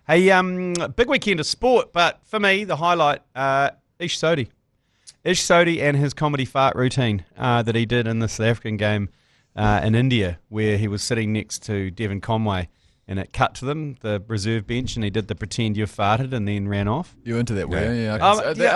Hey, big weekend of sport, but for me, the highlight, Ish Sodhi. Ish Sodhi and his comedy fart routine that he did in the South African game in India, where he was sitting next to Devon Conway, and it cut to them, the reserve bench, and he did the pretend you farted and then ran off. You into that, were you? Yeah, I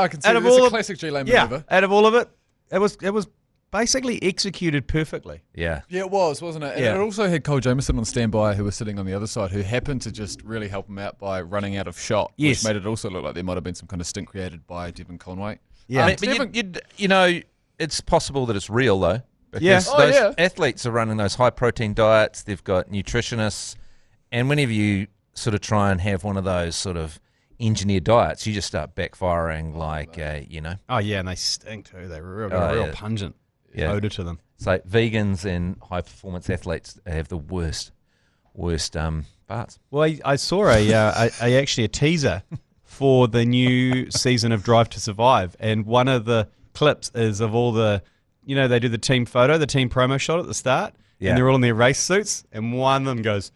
can see out it. of It's all a classic G Lane maneuver. Out of all of it, it was basically executed perfectly. Yeah. Yeah, it was, wasn't it? And Yeah. it also had Cole Jameson on standby, who was sitting on the other side, who happened to just really help him out by running out of shot, Yes. which made it also look like there might have been some kind of stint created by Devon Conway. Yeah. But you know, it's possible that it's real, though. Because Yeah. those athletes are running those high-protein diets. They've got nutritionists. And whenever you sort of try and have one of those sort of engineered diets, you just start backfiring you know. Oh, yeah, and they stink too. They're real pungent odor to them. It's like vegans and high-performance athletes have the worst farts. Well, I saw actually a teaser for the new season of Drive to Survive, and one of the clips is of all the, you know, they do the team photo, the team promo shot at the start, and they're all in their race suits, and one of them goes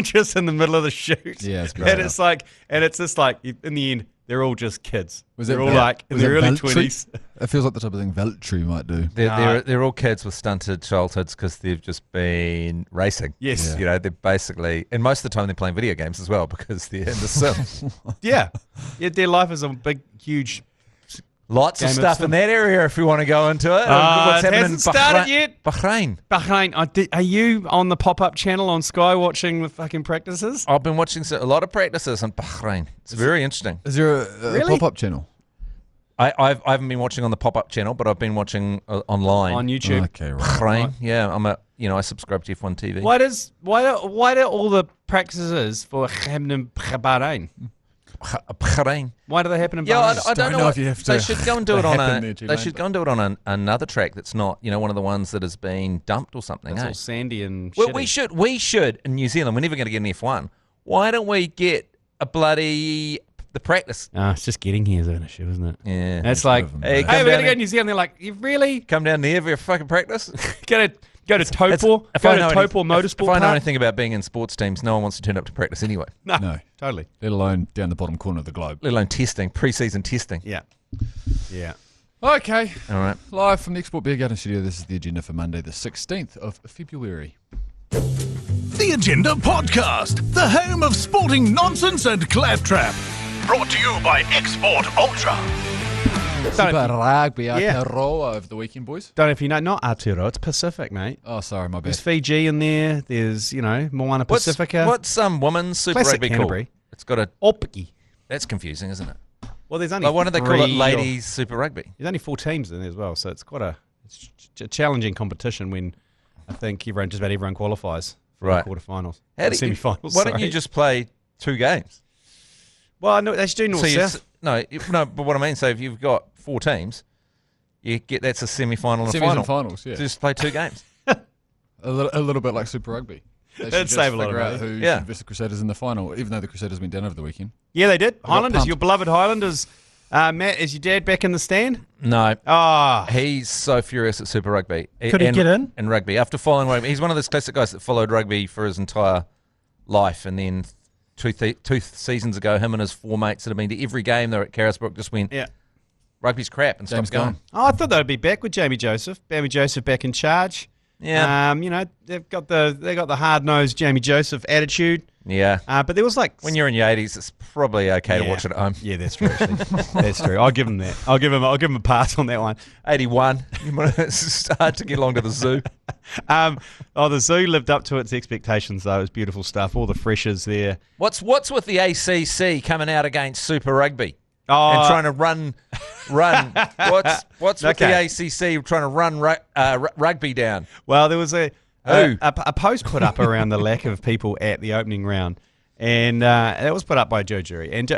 just in the middle of the shoot. Yeah, it's great. And it's like, and it's just like, in the end, they're all just kids. They're all Val- like in their early Valentine? 20s. It feels like the type of thing Valentine might do. They're all kids with stunted childhoods because they've just been racing. Yes. You know, they're basically, and most of the time they're playing video games as well because they're in the sim. Yeah. Their life is a big, huge. Lots of Game of stuff sim. in that area if we want to go into it. What's it happening hasn't started yet. Bahrain. Bahrain, are you on the pop-up channel on Sky watching the fucking practices? I've been watching a lot of practices in Bahrain. It's very interesting. Is there a Really? pop-up channel? I haven't been watching on the pop-up channel, but I've been watching online. On YouTube. Okay, right. Bahrain. Yeah, I subscribe to F1 TV. Why do all the practices for happening in Bahrain? Bahrain. Why do they happen in Bahrain? Yeah, I don't know if you have to. They should go and do it on happen a. there, G They Lane, should but- go and do it on another track that's not, one of the ones that has been dumped or something. It's eh? all sandy and Well, shitty. we should in New Zealand. We're never going to get an F1. Why don't we get the practice? It's just getting here is an issue, isn't it? Yeah. It's like, Hey, hey, come we're going down to go to New Zealand. They're like, you really? Come down there for your fucking practice. Go to Topor. If Go I to know Topor Motorsport If I know Park. anything about being in sports teams, no one wants to turn up to practice anyway. No. Totally. Let alone down the bottom corner of the globe. Let alone testing, pre-season testing. Yeah. Yeah. Okay. All right. Live from the Export Beer Garden Studio, this is the agenda for Monday, the 16th of February. The Agenda Podcast, the home of sporting nonsense and claptrap. Brought to you by Export Ultra. Super Rugby, Yeah. Aotearoa over the weekend, boys. Don't know if you know, not Aotearoa, it's Pacific, mate. Oh, sorry, my bad. There's Fiji in there. There's, Moana Pacifica. What's women's Super Classic Rugby Canterbury. called? It's got a. Opki. That's confusing, isn't it? Well, there's only Like, why don't they call it 3 Ladies Super Rugby? There's only 4 teams in there as well, so it's quite a challenging competition when I think just about everyone qualifies for Right. the quarterfinals, Why semi-finals. don't you sorry. just play 2 games? Well, no, they should do So North-South. no, but what I mean, so if you've got 4 teams, that's a semi-final and a Semis final. and finals, yeah. Just play 2 games. A little bit like Super Rugby. They should That'd just save a lot of figure out money. who Yeah. should versus the Crusaders in the final, even though the Crusaders went down over the weekend. Yeah, they did. got Highlanders, pumped. your beloved Highlanders. Matt, is your dad back in the stand? No. Ah, He's so furious at Super Rugby. Could he get in? And rugby. After following rugby, he's one of those classic guys that followed rugby for his entire life. And then two seasons ago, him and his 4 mates that have been to every game, they're at Carisbrook, just went, yeah. rugby's crap, and James stopped going. gone. Oh, I thought they'd be back with Jamie Joseph. Jamie Joseph back in charge. Yeah. They got the hard nosed Jamie Joseph attitude. Yeah. But there was like When you're in your 80s, it's probably okay to watch it at home. Yeah, that's true. Actually. That's true. I'll give him that. I'll give him a pass on that one. 81. It's hard to get along to the zoo. The zoo lived up to its expectations, though. It was beautiful stuff. All the freshers there. What's with the ACC coming out against Super Rugby? Oh, And trying to run. What's with Okay. the ACC trying to run rugby down? well, there was a Who? post put up around the lack of people at the opening round, and that was put up by Joe Jury. And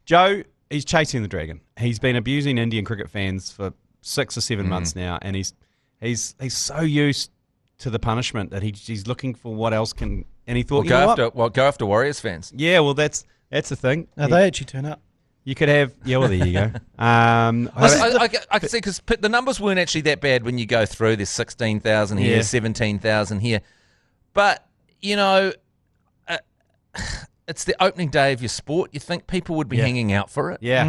Joe, he's chasing the dragon. He's been abusing Indian cricket fans for 6 or 7 months now, and he's so used to the punishment that he's looking for what else can. And he thought, Go after Warriors fans. yeah, well, that's the thing. No, they actually turn up. You could have, well, there you go. I can see because the numbers weren't actually that bad when you go through. There's 16,000 here, Yeah. 17,000 here, but it's the opening day of your sport. You think people would be hanging out for it. Yeah.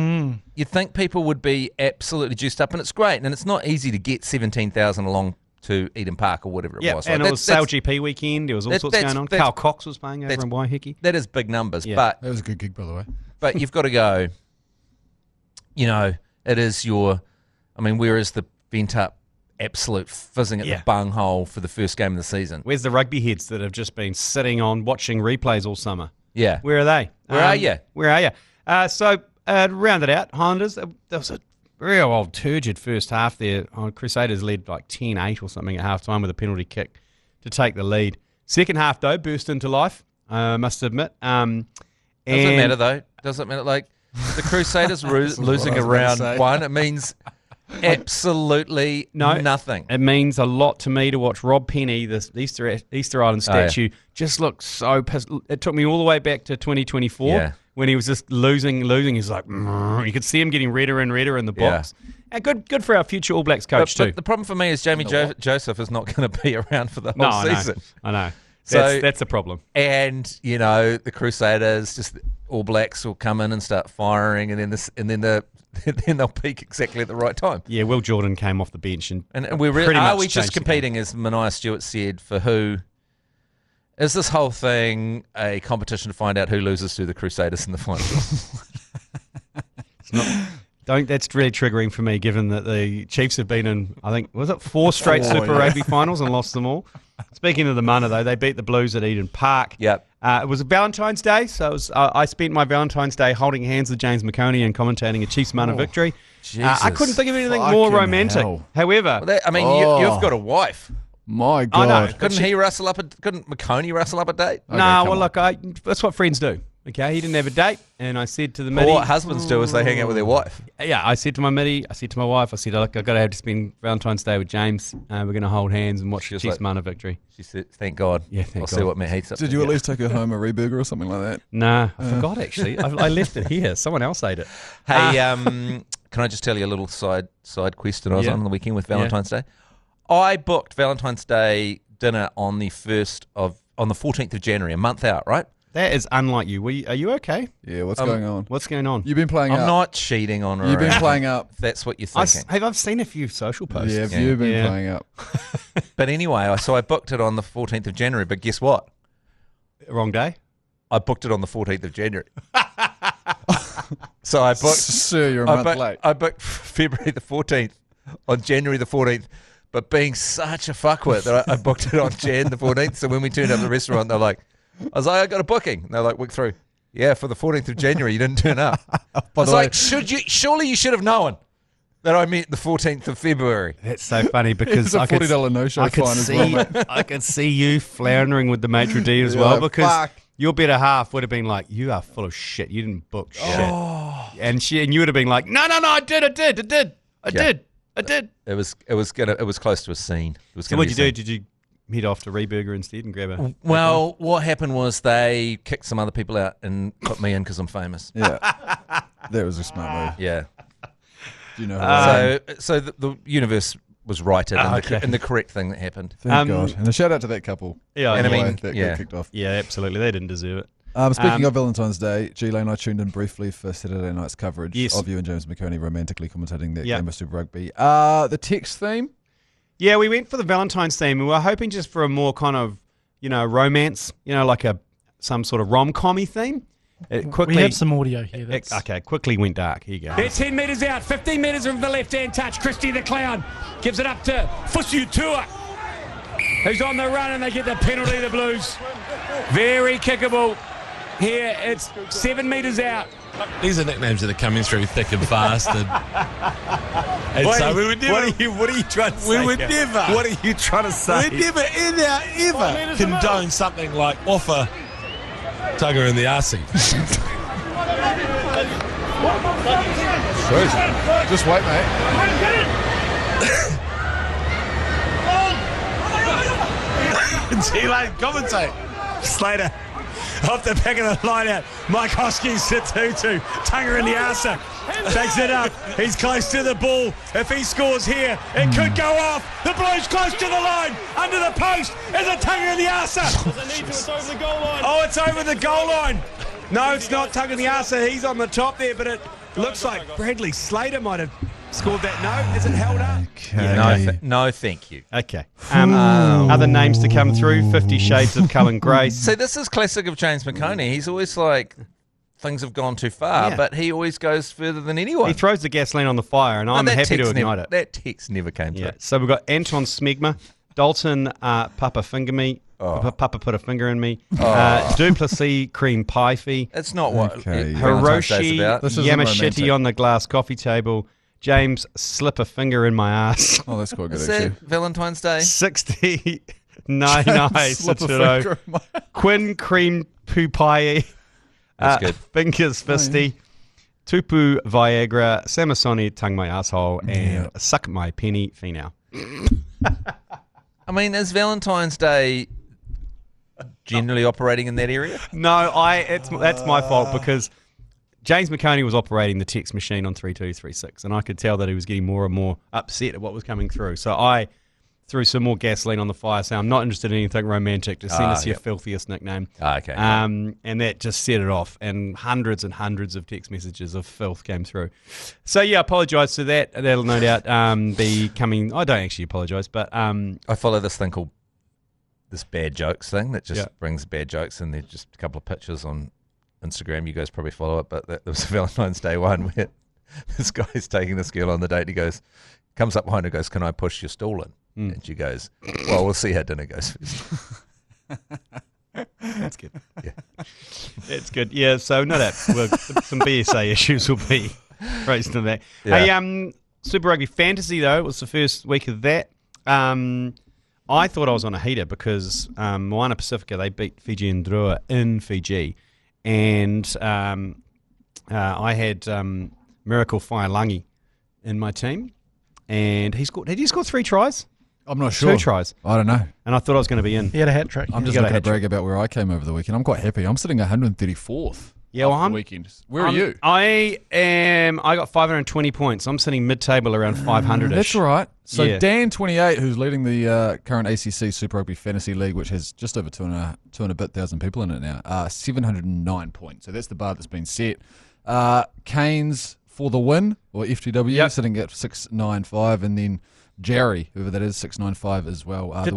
You think people would be absolutely juiced up, and it's great. And it's not easy to get 17,000 along to Eden Park or whatever it was. And it was SailGP weekend. There was all sorts going on. Carl Cox was playing over in Waiheke. That is big numbers, that was a good gig, by the way. But you've got to go, it is whereas the bent up absolute fizzing at the bunghole for the first game of the season. Where's the rugby heads that have just been sitting on watching replays all summer? Yeah. Where are they? Where are you? Where are you? To round it out, Highlanders, there was a real old turgid first half there. Crusaders led like 10-8 or something at halftime with a penalty kick to take the lead. Second half, though, burst into life, I must admit. Doesn't matter, though. Doesn't matter. Like, the Crusaders losing around one, it means absolutely nothing. It means a lot to me to watch Rob Penny, this Easter Island statue, just look so pissed. It took me all the way back to 2024 when he was just losing. He's like, you could see him getting redder and redder in the box. And good for our future All Blacks coach too. But the problem for me is Jamie Joseph is not going to be around for the whole season. I know. So that's the problem. And the Crusaders, just All Blacks will come in and start firing, and then they'll peak exactly at the right time. Yeah, Will Jordan came off the bench and are we just competing, as Mania Stewart said, for who? Is this whole thing a competition to find out who loses to the Crusaders in the final? It's not. That's really triggering for me, given that the Chiefs have been in, I think, was it 4 straight Super Rugby finals and lost them all? Speaking of the mana, though, they beat the Blues at Eden Park. Yep. It was a Valentine's Day, so I spent my Valentine's Day holding hands with James McConey and commentating a Chiefs mana victory. I couldn't think of anything more romantic. Hell. However, you've got a wife. My God. I know. Couldn't McConey rustle up a date? That's what friends do. Okay, he didn't have a date, and I said to the Well, middy... what husbands do is they hang out with their wife. Yeah, I said to my middy, I said to my wife, look, I've got to have to spend Valentine's Day with James. We're going to hold hands and watch the Chiefs mana victory. She said, thank God. Yeah, thank I'll God. see what Matt Heath's up to. Did you at least take her home a reburger or something like that? Nah, I forgot, actually. I left it here. Someone else ate it. Hey, can I just tell you a little side quest that I was on the weekend with Valentine's Day? I booked Valentine's Day dinner on the 14th of January, a month out, right? That is unlike you. Are you okay? Yeah, what's going on? What's going on? You've been playing up. I'm not cheating on her. You've been playing up. If that's what you're thinking. I've seen a few social posts. Yeah, you've been playing up. But anyway, so I booked it on the 14th of January, but guess what? Wrong day? I booked it on the 14th of January. So I booked... Sir, you're a month late. I booked February the 14th on January the 14th, but being such a fuckwit that I booked it on Jan the 14th. So when we turned up at the restaurant, they're like, I was like, I got a booking. And they're like, week through. Yeah, for the 14th of January, you didn't turn up. I was like, surely you should have known that I meant the 14th of February. That's so funny because it's a $40 no-show fine as well. I could see you floundering with the maitre d' as well, because your better half would have been like, you are full of shit. You didn't book shit. And you would have been like, no, I did. I did. It was close to a scene. So what'd you do? Did you head off to Reburger instead and grab a... Well, what happened was they kicked some other people out and put me in because I'm famous. Yeah. That was a smart move. Yeah. Do you know so the universe was righted in the correct thing that happened. Thank God. And a shout out to that couple. Yeah, and that got kicked off. Yeah, absolutely. They didn't deserve it. Speaking of Valentine's Day, G Lane, I tuned in briefly for Saturday night's coverage of you and James McConey romantically commentating that game of Super Rugby. The text theme? Yeah, we went for the Valentine's theme. We were hoping just for a more kind of, romance, like some sort of rom-com-y theme. We have some audio here. Quickly went dark. Here you go. They're 10 metres out, 15 metres from the left-hand touch. Christie the Clown gives it up to Fusutua, who's on the run, and they get the penalty, the Blues. Very kickable here. It's 7 metres out. These are nicknames that are coming through thick and fast. And so we would never... What are you trying to say? We would never... What are you trying to say? We'd never, ever condone something like offer tugger in the arsey. Just wait, mate. G Lane commentate. Slater. off the back of the line out. Mike Hoskins to Tutu. Tunga in the arser. Takes it up. He's close to the ball. If he scores here, it could go off. The Blues close to the line. Under the post is a Tunga in the arser. It's over the goal line. Oh, it's over the goal line. No, it's not Tunga in the arser. He's on the top there, but it looks like Bradley Slater might have scored that. No, is it held up? Okay. Yeah, no, thank you. Okay. Other names to come through, 50 Shades of Cullen Grace. See, this is classic of James McConey. He's always like, things have gone too far, but he always goes further than anyone. He throws the gasoline on the fire, and I'm happy to ignite it. That text never came through. So we've got Anton Smegma, Dalton Papa Finger Me, Papa Put a Finger in Me, Duplessis Cream Pie Fee. It's not what Hiroshi Yamashita on the glass coffee table, James Slip a Finger in my ass. Oh, that's quite good, Is actually. that Valentine's Day? 60 Nai Saturo, Quinn Cream Pupai, That's good. Fingers Fisty, Tupu Viagra, Samasoni Tongue My Asshole, and Suck My Penny Female. I mean, is Valentine's Day generally operating in that area? No, that's my fault because James McConey was operating the text machine on 3236, and I could tell that he was getting more and more upset at what was coming through. So I threw some more gasoline on the fire, saying I'm not interested in anything romantic. Just send us your filthiest nickname. Okay. And that just set it off, and hundreds of text messages of filth came through. So yeah, I apologise for that. That'll no doubt be coming. I don't actually apologise, but I follow this thing called this bad jokes thing that just brings bad jokes, and there's just a couple of pictures on Instagram. You guys probably follow it, but there was a Valentine's Day one where this guy's taking this girl on the date. He comes up behind her, goes, "Can I push your stool in?" And she goes, "Well, we'll see how dinner goes first." That's good. Yeah, it's good. Yeah. So no, some BSA issues will be raised in that. Yeah. Hey, Super Rugby Fantasy though, it was the first week of that. I thought I was on a heater because Moana Pacifica, they beat Fiji and Drua in Fiji, and I had Miracle Whailangi in my team, and did he score 3 tries? I'm not sure. 2 tries. I don't know. And I thought I was going to be in. He had a hat trick. I'm just going to brag about where I came over the weekend. I'm quite happy. I'm sitting 134th. Yeah, well, the weekend. Where are you? I got 520 points. I'm sitting mid-table around 500-ish. That's right. So Yeah. Dan 28, who's leading the current ACC Super Rugby Fantasy League, which has just over 2,000 people in it now, 709 points. So that's the bar that's been set. Canes for the win, or FTW, sitting at 695, and then Jerry, whoever that is, 695 as well. Did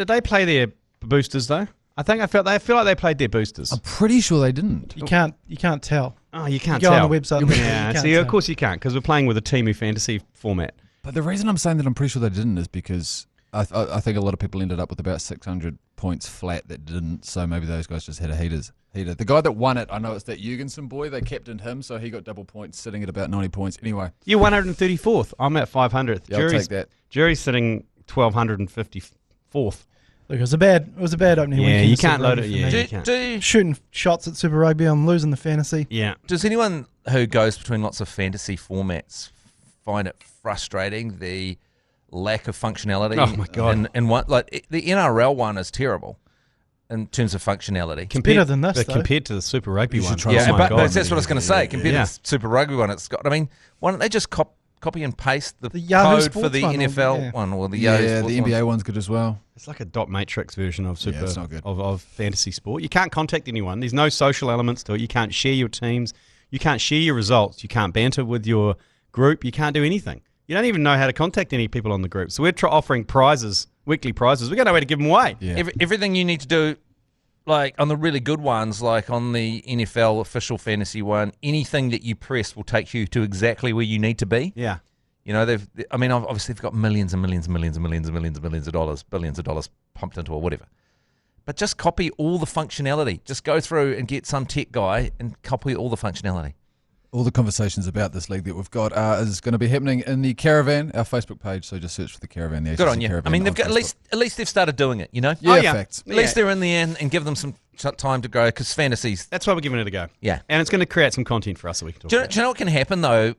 they play their boosters though? I feel like they played their boosters. I'm pretty sure they didn't. You can't tell. Oh, you can't go tell. on the website. Yeah, see, of course you can't, because we're playing with a Timu fantasy format. But the reason I'm saying that I'm pretty sure they didn't is because I think a lot of people ended up with about 600 points flat that didn't, so maybe those guys just had a heater. The guy that won it, I know it's that Jurgensen boy, they captained him, so he got double points, sitting at about 90 points. Anyway. You're 134th. I'm at 500th. Yeah, I'll take that. Jury's sitting 1,254th. Look, it was a bad opening weekend. Yeah, you can't load it. Yeah, you can't. Shooting shots at Super Rugby, I'm losing the fantasy. Yeah. Does anyone who goes between lots of fantasy formats find it frustrating, the lack of functionality? Oh my god! And what, like the NRL one is terrible in terms of functionality. Better than this, compared to the Super Rugby one. Yeah, but that's what I was going to say. Compared to the Super Rugby one, it's got. I mean, why don't they just copy and paste the Yahoo code Sports for the NFL one or the Yahoo Sports the NBA one? one's good as well. It's like a dot matrix version of Super it's not good. of fantasy sport. You can't contact anyone. There's no social elements to it. You can't share your teams. You can't share your results. You can't banter with your group. You can't do anything. You don't even know how to contact any people on the group. So we're offering prizes, weekly prizes. We've got no way to give them away. Yeah. Everything you need to do, like on the really good ones, like on the NFL official fantasy one, anything that you press will take you to exactly where you need to be. Yeah. You know, obviously they've got millions and millions and millions and millions and millions and millions of dollars, billions of dollars pumped into it, whatever. But just copy all the functionality. Just go through and get some tech guy and copy all the functionality. All the conversations about this league that we've got is going to be happening in the Caravan, our Facebook page. So just search for the Caravan. The Good ACC on you. Caravan I mean, they've got Facebook. at least they've started doing it. You know. Yeah, yeah. facts. At least they're in the end and give them some time to grow because fantasies. That's why we're giving it a go. Yeah. And it's going to create some content for us that we can talk about. Do you know what can happen though?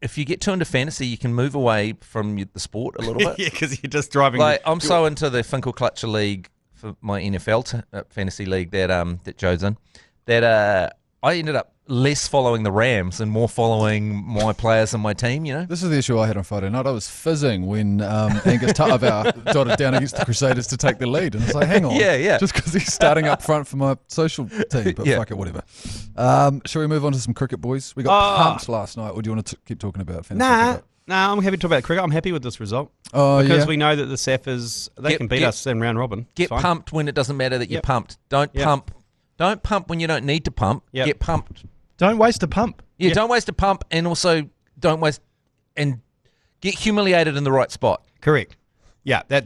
If you get too into fantasy, you can move away from the sport a little bit. Yeah, because you're just driving. Like I'm so into the Finkel Clutcher League for my NFL fantasy league that Joe's in, that I ended up less following the Rams and more following my players and my team, you know? This is the issue I had on Friday night. I was fizzing when Angus Ta'avao dotted down against the Crusaders to take the lead. And it's like, hang on. Yeah. Just because he's starting up front for my social team. But fuck it, whatever. Shall we move on to some cricket, boys? We got pumped last night. Or do you want to keep talking about fantasy cricket? Nah, I'm happy to talk about cricket. I'm happy with this result. Because we know that the Saffers, they can beat us in round robin. Get pumped when it doesn't matter that you're pumped. Don't pump when you don't need to pump. Get pumped. Don't waste a pump. Yeah, don't waste a pump, and also don't waste and get humiliated in the right spot. Correct. Yeah, that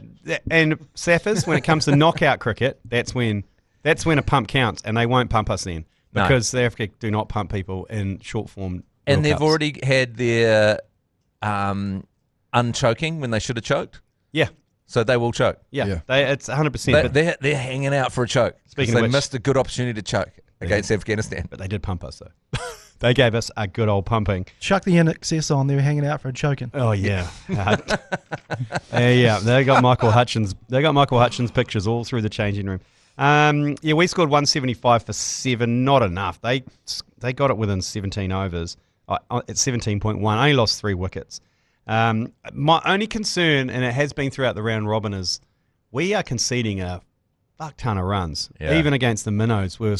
and Saffers, when it comes to knockout cricket, that's when a pump counts, and they won't pump us then because South Africa do not pump people in short form. And they've Cups. already had their unchoking when they should have choked. Yeah. So they will choke. Yeah. It's 100%. But they're hanging out for a choke. Speaking of they which, missed a good opportunity to choke against Afghanistan. But they did pump us, though. They gave us a good old pumping. Chuck the NXS on. They were hanging out for a choking. Oh, yeah. Yeah, they got Michael Hutchins. They got Michael Hutchins pictures all through the changing room. We scored 175 for 7. Not enough. They got it within 17 overs. At 17.1. Only lost 3 wickets. My only concern, and it has been throughout the round robin, is we are conceding a fuck ton of runs. Yeah. Even against the minnows, we're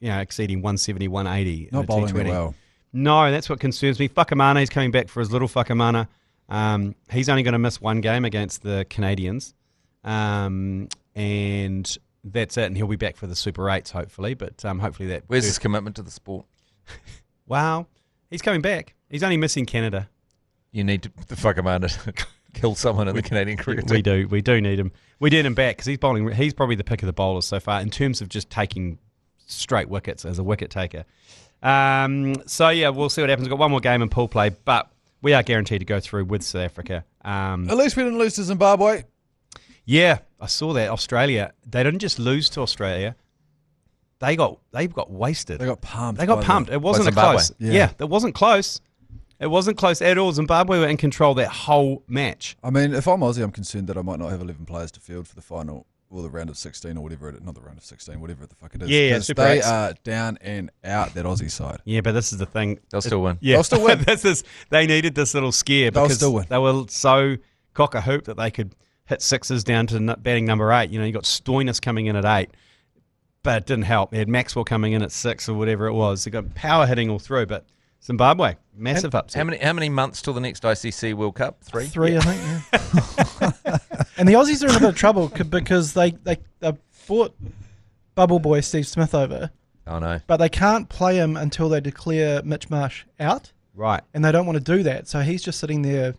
exceeding 170, 180. Not in bowling T20. well. No, that's what concerns me. Whakamana is coming back for his little Whakamana. He's only going to miss 1 game against the Canadians. And that's it. And he'll be back for the Super 8s, hopefully. But hopefully that... Where's his commitment to the sport? Wow. He's coming back. He's only missing Canada. You need the Whakamana to kill someone in the Canadian cricket team. We do need him. We need him back because he's bowling. He's probably the pick of the bowlers so far in terms of just taking straight wickets as a wicket taker. So yeah, we'll see what happens. We've got 1 more game in pool play, but we are guaranteed to go through with South Africa. At least we didn't lose to Zimbabwe. Yeah, I saw that. Australia. They didn't just lose to Australia. They got wasted. They got pumped. It wasn't a Zimbabwe. close. Yeah. Yeah, it wasn't close. It wasn't close at all. Zimbabwe were in control that whole match. I mean, if I'm Aussie, I'm concerned that I might not have 11 players to field for the final or the round of 16 or whatever. Not the round of 16, whatever the fuck it is. Yeah, 'Cause Super they 8s. are down and out, that Aussie side. Yeah, but this is the thing. They'll still win. Yeah, They'll still win. They needed this little scare They'll because still win. they were so cock a hoop that they could hit 6s down to batting number 8. You got Stoinis coming in at 8, but it didn't help. They had Maxwell coming in at 6 or whatever it was. They got power hitting all through, but Zimbabwe, massive upset. How many months till the next ICC World Cup? 3? 3, I think. Yeah. And the Aussies are in a bit of trouble because they bought Bubble Boy Steve Smith over, Oh no. but they can't play him until they declare Mitch Marsh out, Right, and they don't want to do that. So he's just sitting there.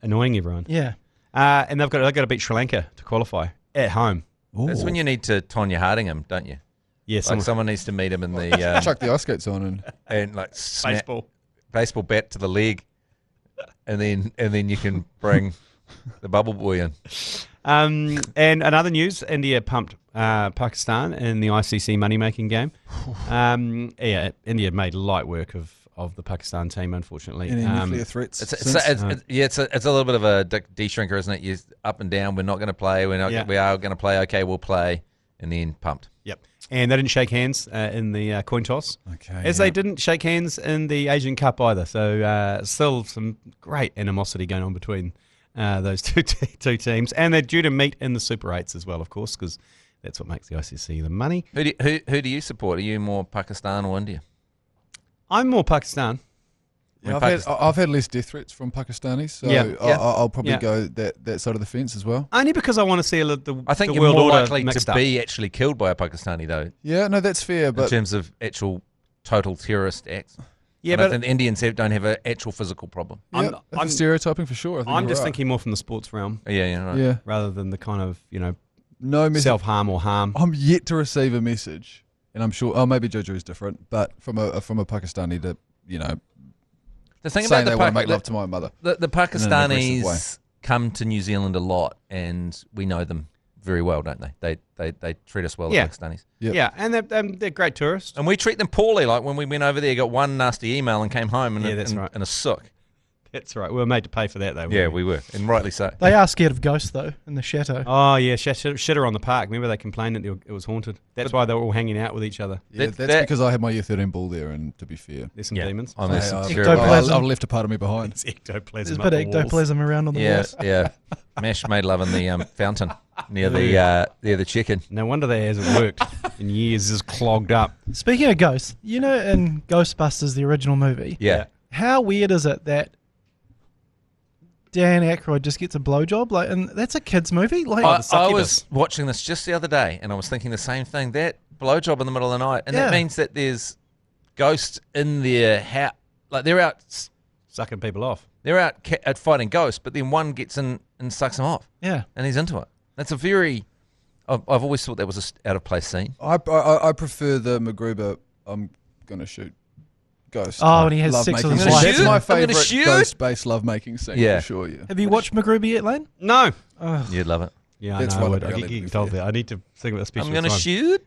annoying everyone. Yeah. And they've got to beat Sri Lanka to qualify at home. That's when you need to Tonya Harding him, don't you? Yeah, Like someone needs to meet him in the Chuck the ice skates on and like baseball. bat to the leg, and then you can bring the Bubble Boy in. And another news: India pumped Pakistan in the ICC money-making game. India made light work of the Pakistan team, unfortunately. Any nuclear threats? It's a little bit of a de-shrinker, isn't it? You up and down. We're not going to play. We are going to play. Okay, we'll play, and then pumped. Yep. And they didn't shake hands in the coin toss, they didn't shake hands in the Asian Cup either. So still some great animosity going on between those two teams, and they're due to meet in the Super 8s as well, of course, because that's what makes the ICC the money. Who do you support? Are you more Pakistan or India? I'm more Pakistan. Yeah, I've had less death threats from Pakistanis, so I'll probably go that side of the fence as well. Only because I want to see I think the you're world more order likely mixed to up. be actually killed by a Pakistani, though, Yeah, no, that's fair, in but terms of actual total terrorist acts. Yeah, I but think the Indians don't have an actual physical problem. I'm stereotyping for sure. I think I'm you're just right. thinking more from the sports realm Right. Yeah, rather than the kind of no message. self-harm or harm. I'm yet to receive a message, and I'm sure. Oh, maybe Jojo is different, but from a Pakistani that The thing saying about they want to make love to my mother. the in an aggressive way. Pakistanis come to New Zealand a lot, and we know them very well, don't they? They treat us well, Yeah. the Pakistanis. Yep. Yeah, and they're great tourists. And we treat them poorly. Like when we went over there, got one nasty email and came home Yeah, that's right. in a sook. That's right. We were made to pay for that, though. Yeah, weren't we were, and rightly so. They are scared of ghosts, though, in the chateau. Oh, yeah, shitter on the park. Remember they complained that it was haunted. That's why they were all hanging out with each other. Yeah, that's because I had my year 13 ball there, and to be fair, There's some demons. Oh, there's some Ectoplasm. I've left a part of me behind. It's ectoplasm. There's a bit of ectoplasm around on the walls. Yeah. Mesh made love in the fountain near the chicken. No wonder that hasn't worked in years. It's clogged up. Speaking of ghosts, you know in Ghostbusters, the original movie, Yeah. how weird is it that Dan Aykroyd just gets a blowjob? Like, and that's a kid's movie? Like, I was watching this just the other day, and I was thinking the same thing. That blowjob in the middle of the night, and that means that there's ghosts in their house. Like, they're out Sucking people off. They're out at fighting ghosts, but then one gets in and sucks him off. Yeah. And he's into it. That's a very... I've always thought that was an out-of-place scene. I prefer the MacGruber, I'm going to shoot ghost. Oh, and he has sex with his wife. That's my I'm gonna favourite shoot. ghost-based lovemaking scene, Yeah. for sure, yeah. Have you watched MacGruber yet, Lane? No. Oh. You'd love it. Yeah, That's I know. I right would. up I your keep alley, getting to be told fair. that. I need to think about a special I'm going to time. shoot.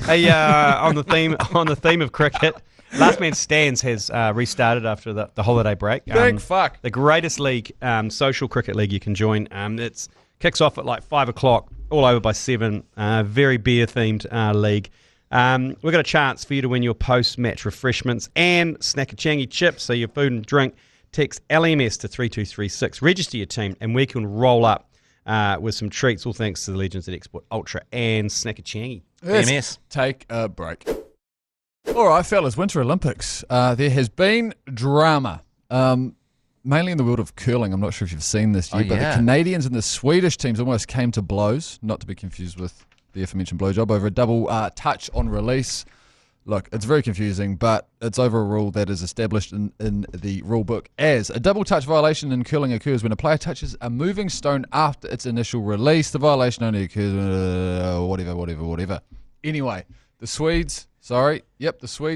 Hey, on the theme of cricket, Last Man Stands has restarted after the holiday break. Thank fuck. The greatest league, social cricket league you can join. It kicks off at like 5 o'clock, all over by 7. Very beer-themed league. We've got a chance for you to win your post-match refreshments and Snackachangi chips, so your food and drink. Text LMS to 3236. Register your team, and we can roll up with some treats, all thanks to the legends at Export Ultra and Snackachangi. PMS. Take a break. All right, fellas, Winter Olympics. There has been drama, mainly in the world of curling. I'm not sure if you've seen this yet, but the Canadians and the Swedish teams almost came to blows, not to be confused with the aforementioned blowjob, over a double touch on release. Look, it's very confusing, but it's over a rule that is established in the rule book as a double touch violation in curling occurs when a player touches a moving stone after its initial release. The violation only occurs whatever. Anyway, the Swedes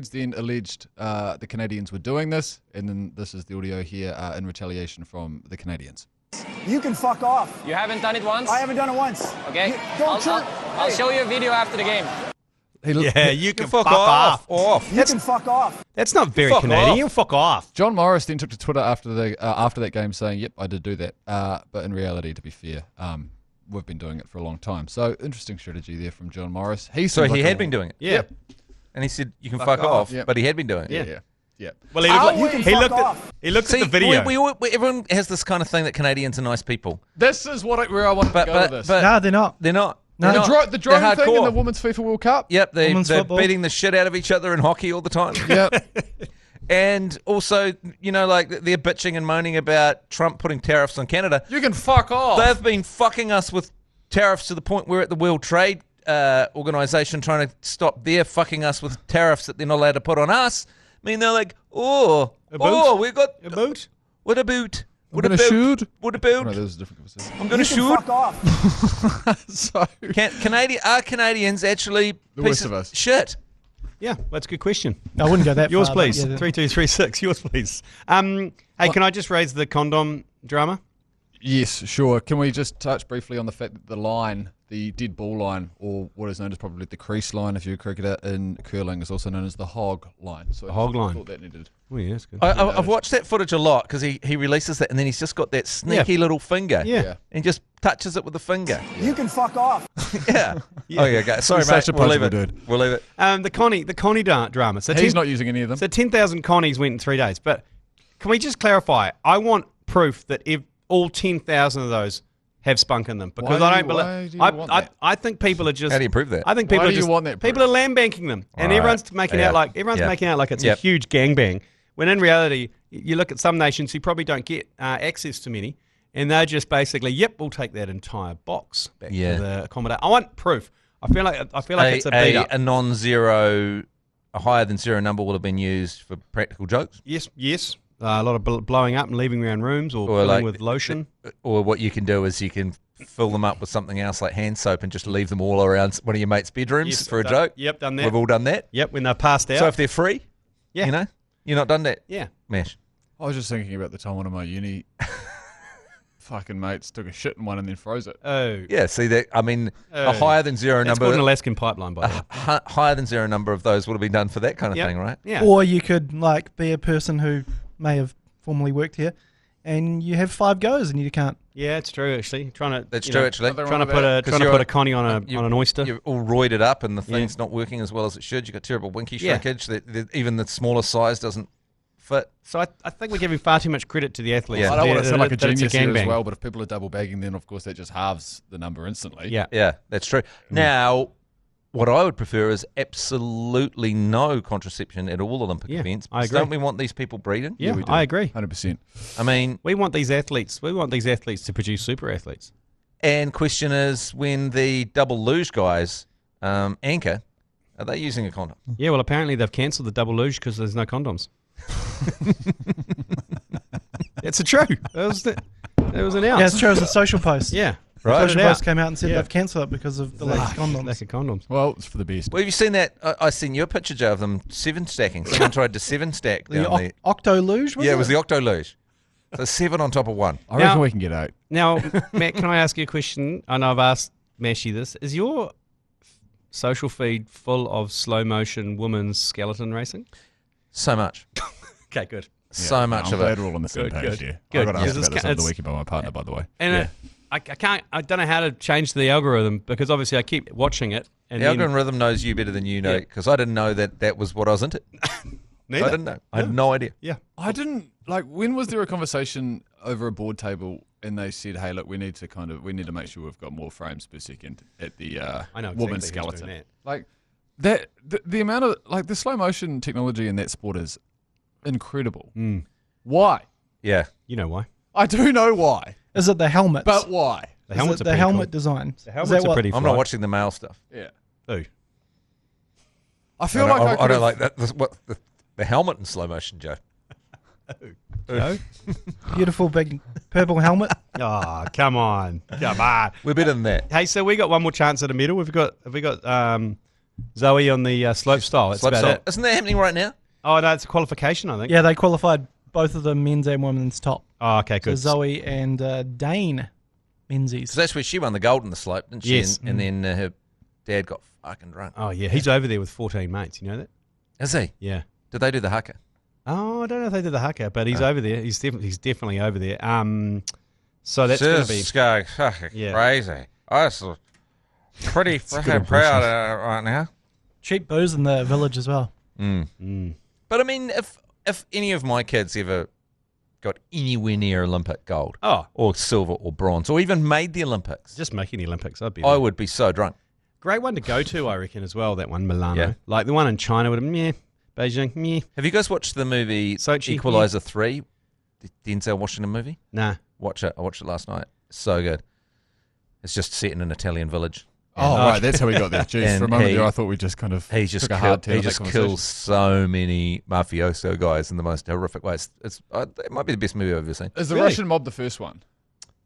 then alleged the Canadians were doing this, and then this is the audio here in retaliation from the Canadians. You can fuck off. You haven't done it once? I haven't done it once. Okay. I'll show you a video after the game. You can fuck off. You can fuck off. That's not very Canadian. You fuck off. John Morris then took to Twitter after that game saying, "Yep, I did do that." But in reality, to be fair, we've been doing it for a long time. So interesting strategy there from John Morris. He had been doing it. Yeah. Yep. And he said, you can fuck off, Yep. but he had been doing it. Yeah. Well, he looked at the video. Everyone has this kind of thing that Canadians are nice people. This is where I want to go with this. But No, they're not. they're not. No. They're not. The drone They're thing in the hardcore. Women's FIFA World Cup. Yep, they're football. beating the shit out of each other in hockey all the time. Yep. And also, like they're bitching and moaning about Trump putting tariffs on Canada. You can fuck off. They've been fucking us with tariffs to the point we're at the World Trade Organization trying to stop their fucking us with tariffs that they're not allowed to put on us. I mean, they're like, we got A boot? What about? I'm gonna shoot. What about? No, that was a different conversation. I'm going to shoot. Fuck off. So Are Canadians actually The worst pieces of us. shit? Yeah, that's a good question. I wouldn't go that Yours, far. but please. yeah, 3236. Yours, please. Hey, can I just raise the condom drama? yes, sure. Can we just touch briefly on the fact that the line, the dead ball line, or what is known as probably the crease line if you're a cricketer in curling, is also known as the hog line. So The hog line. I thought that needed. Oh, yeah, that's good. I've watched that footage a lot because he releases that and then he's just got that sneaky little finger. Yeah. And just touches it with the finger. You can fuck off. Yeah. Oh, yeah. Okay. Sorry, He's mate. such a We'll leave it. punchable dude. We'll leave it. The Connie drama. So He's not using any of them. So 10,000 Connies went in 3 days. But can we just clarify? I want proof that if all 10,000 of those have spunk in them, because Why I do don't you- believe. why do you want that? I think people are just. How do you prove that? I think people Why are do you just. want that people are land banking them, and Right. everyone's making out like it's Yep. a huge gangbang. When in reality, you look at some nations who probably don't get access to many, and they're just basically, we'll take that entire box back to the accommodator. I want proof. I feel like it's a beat up. A non-zero, a higher than zero number will have been used for practical jokes. Yes. A lot of blowing up and leaving around rooms or filling like with lotion. Or what you can do is you can fill them up with something else like hand soap and just leave them all around one of your mates' bedrooms for a joke. Yep, done that. We've all done that. Yep, when they're passed out. So if they're free, you've not done that. Yeah. Mesh. I was just thinking about the time one of my uni fucking mates took a shit in one and then froze it. Oh. Yeah, see that? I mean, a higher than zero That's called an number. Alaskan pipeline, by the way. Higher than zero number of those would have been done for that kind of thing, right? Yeah. Or you could be a person who may have formerly worked here, and you have 5 goes and you can't. Yeah, it's true. Actually, That's true. Actually, trying to put a connie on an oyster. You're all roided up, and the thing's not working as well as it should. You've got terrible winky shrinkage. Even the smaller size doesn't fit. So I think we're giving far too much credit to the athletes. I don't want to sound like a that it's genius here as gangbang. well, but if people are double bagging, then of course that just halves the number instantly. Yeah. That's true. Now, what I would prefer is absolutely no contraception at all Olympic events. I agree. Don't we want these people breeding? Yeah, we do. I agree. 100%. I mean, we want these athletes to produce super athletes. and question is, when the double luge guys anchor, are they using a condom? Yeah, well, apparently they've cancelled the double luge because there's no condoms. It's true. It was announced. Yeah, it's true. It was a social post. Yeah. The Right. social post came out and said they've cancelled it because of the lack of condoms. Lack of condoms. Well, it's for the best. Well, have you seen that? I seen your picture, Joe, of them 7 stacking. Someone tried to 7 stack The down the... octo luge, was Yeah, it? it was the octo luge. So 7 on top of 1. I reckon we can get 8. Now, Matt, can I ask you a question? I know I've asked Mashy this. Is your social feed full of slow motion women's skeleton racing? So much. Okay, good. So much I'm of glad it. we're all on the same Good, page good. here. Good. I got asked Because about this over the it's- weekend by my partner, by the way. And I don't know how to change the algorithm because obviously I keep watching it. And The then, algorithm knows you better than you know, because I didn't know that was what I was into. Neither. I didn't know. I had no idea. Yeah. I didn't when was there a conversation over a board table and they said, "Hey, look, we need to make sure we've got more frames per second at the I know woman's exactly who's skeleton." doing Like that, the amount of the slow motion technology in that sport is incredible. Why? Yeah. You know why? I do know why, Is it the helmets? but why? The Is helmets it are the pretty helmet cool. design? The helmets are pretty I'm fly. not watching the male stuff. Yeah, Ooh. I feel I like don't like that. The helmet in slow motion, Joe. No? Beautiful big purple helmet. Oh, come on. Come on. We're better than that. Hey, so we got one more chance at a medal. Have we got Zoe on the slope style? That's Slope about style. it. Isn't that happening right now? Oh, no, it's a qualification, I think. Yeah, they qualified both of the men's and women's top. Oh, okay, So good. Zoe and Dane Menzies. Because that's where she won the gold in the slope, didn't she? Yes. And then her dad got fucking drunk. Oh, yeah. He's over there with 14 mates. You know that? Is he? Yeah. Did they do the haka? Oh, I don't know if they did the haka, but he's over there. He's definitely over there. So that's going to be... This guy fucking Yeah. crazy. I was pretty fucking proud of it right now. Cheap booze in the village as well. But I mean, if any of my kids ever got anywhere near Olympic gold, or silver or bronze, or even made the Olympics, Just making the Olympics, I'd be I there. would be so drunk. Great one to go to, I reckon, as well, that one, Milano. Yeah. Like the one in China would have, meh. Beijing, meh. Have you guys watched the movie Sochi, Equalizer 3? The Denzel Washington movie? Nah. Watch it. I watched it last night. So good. It's just set in an Italian village. Oh, right, that's how we got there. Jeez, And for a moment he- there, I thought we just kind of He just took a hard turn. he on that just conversation. kills so many mafioso guys in the most horrific ways. It might be the best movie I've ever seen. Is the Really? Russian mob the first one?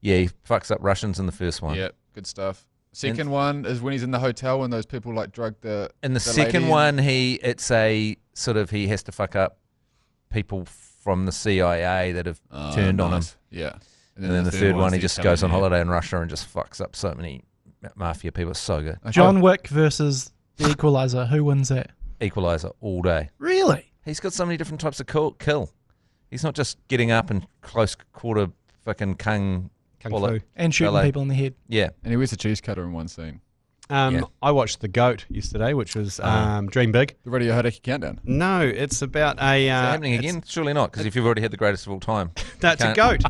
Yeah, he fucks up Russians in the first one. Yeah, good stuff. Second one is when he's in the hotel and those people like drug the. In the lady second in. one, it's a sort of he has to fuck up people from the CIA that have turned on him. Nice. Yeah. And then the third one, he one's just telling goes on you. holiday in Russia and just fucks up so many mafia people. It's so good. John Wick versus the Equalizer. Who wins that? Equalizer all day. Really? He's got so many different types of kill. He's not just getting up and close quarter fucking kung Fu. And shooting ballet. people in the head. Yeah. And he wears a cheese cutter in one scene. Yeah. I watched The Goat yesterday, which was Dream Big. The Radio Hodaki Countdown. No, it's about a... Is that happening again? Surely not, because if you've already had the greatest of all time. That's a goat.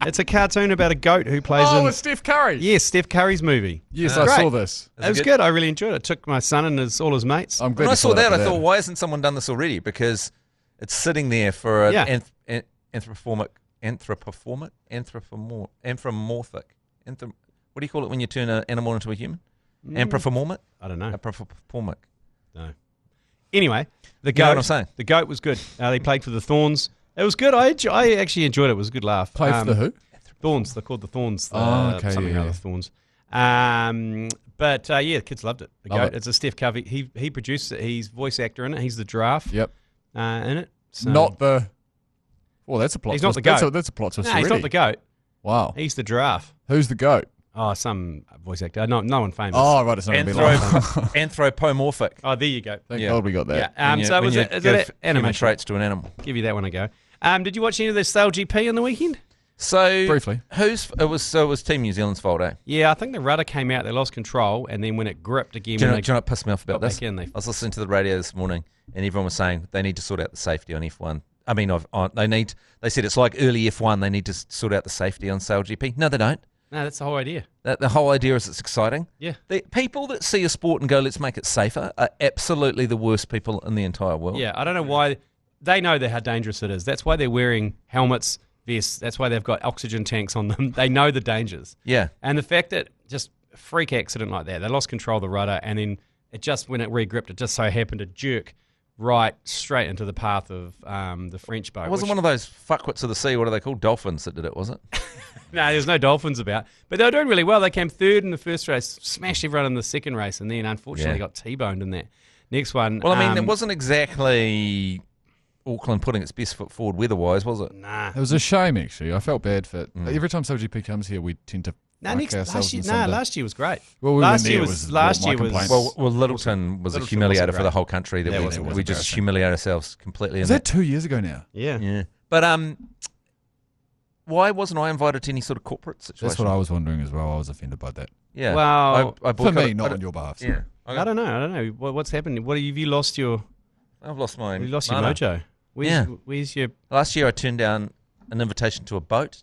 It's a cartoon about a goat who plays in... it's Steph Curry. Yes, Steph Curry's movie. Yes, Great. I saw this. It was good. I really enjoyed it. I took my son and all his mates. I'm glad When I you saw followed that, up I with thought, why hasn't someone done this already? Because it's sitting there for an anthropomorphic. What do you call it when you turn an animal into a human? Anthropomorphic? I don't know. Anthropomorphic. No. Anyway, the You know goat. what I'm saying? The goat was good. They played for the Thorns. It was good. I actually enjoyed it. It was a good laugh. Play for the who? Thorns. They're called the Thorns. Okay, Something yeah, about yeah. the Thorns. But the kids loved it. The Love goat. it. It's a Steph Curry. He produced it. He's voice actor in it. He's the giraffe. Yep. In it. So. Not the. Well, that's a plot He's twist. not the goat. That's a plot twist No, he's already. not the goat. Wow. He's the giraffe. Who's the goat? Oh, some voice actor. No one famous. Oh, right. It's not going to be like. Anthropomorphic. Oh, there you go. Thank God we got that. Yeah. So When is you it give human animation? traits to an animal. Give you that one a go. Did you watch any of the SailGP on the weekend? So Briefly. It was Team New Zealand's fault, eh? Yeah, I think the rudder came out, they lost control, and then when it gripped again... Do you know when what pissed me off about got this? back in, I was listening to the radio this morning, and everyone was saying they need to sort out the safety on F1. I mean, they said it's like early F1, they need to sort out the safety on SailGP. No, they don't. No, that's the whole idea. The whole idea is it's exciting. Yeah. The people that see a sport and go, let's make it safer, are absolutely the worst people in the entire world. Yeah, I don't know why. They know how dangerous it is. That's why they're wearing helmets, vests. That's why they've got oxygen tanks on them. They know the dangers. Yeah. And the fact that just a freak accident like that, they lost control of the rudder, and then when it re-gripped, it just so happened to jerk right straight into the path of the French boat. It wasn't one of those fuckwits of the sea, what are they called? Dolphins that did it, was it? No, there's no dolphins about. But they were doing really well. They came third in the first race, smashed everyone in the second race, and then unfortunately got T-boned in that next one. Well, I mean, it wasn't exactly Auckland putting its best foot forward weather-wise, was it? Nah. It was a shame, actually. I felt bad for it. Every time SailGP comes here, we tend to last year was great. Well, last year was Well, Littleton was a humiliator for the whole country. That we just humiliate ourselves completely. Is that 2 years ago now? Yeah. But why wasn't I invited to any sort of corporate situation? That's what I was wondering as well. I was offended by that. Yeah. Well, for me, not on your behalf. So. Yeah. I don't know. What's happened? What have you lost your? I've lost my. You lost your mana. mojo. Where's your? Last year, I turned down an invitation to a boat.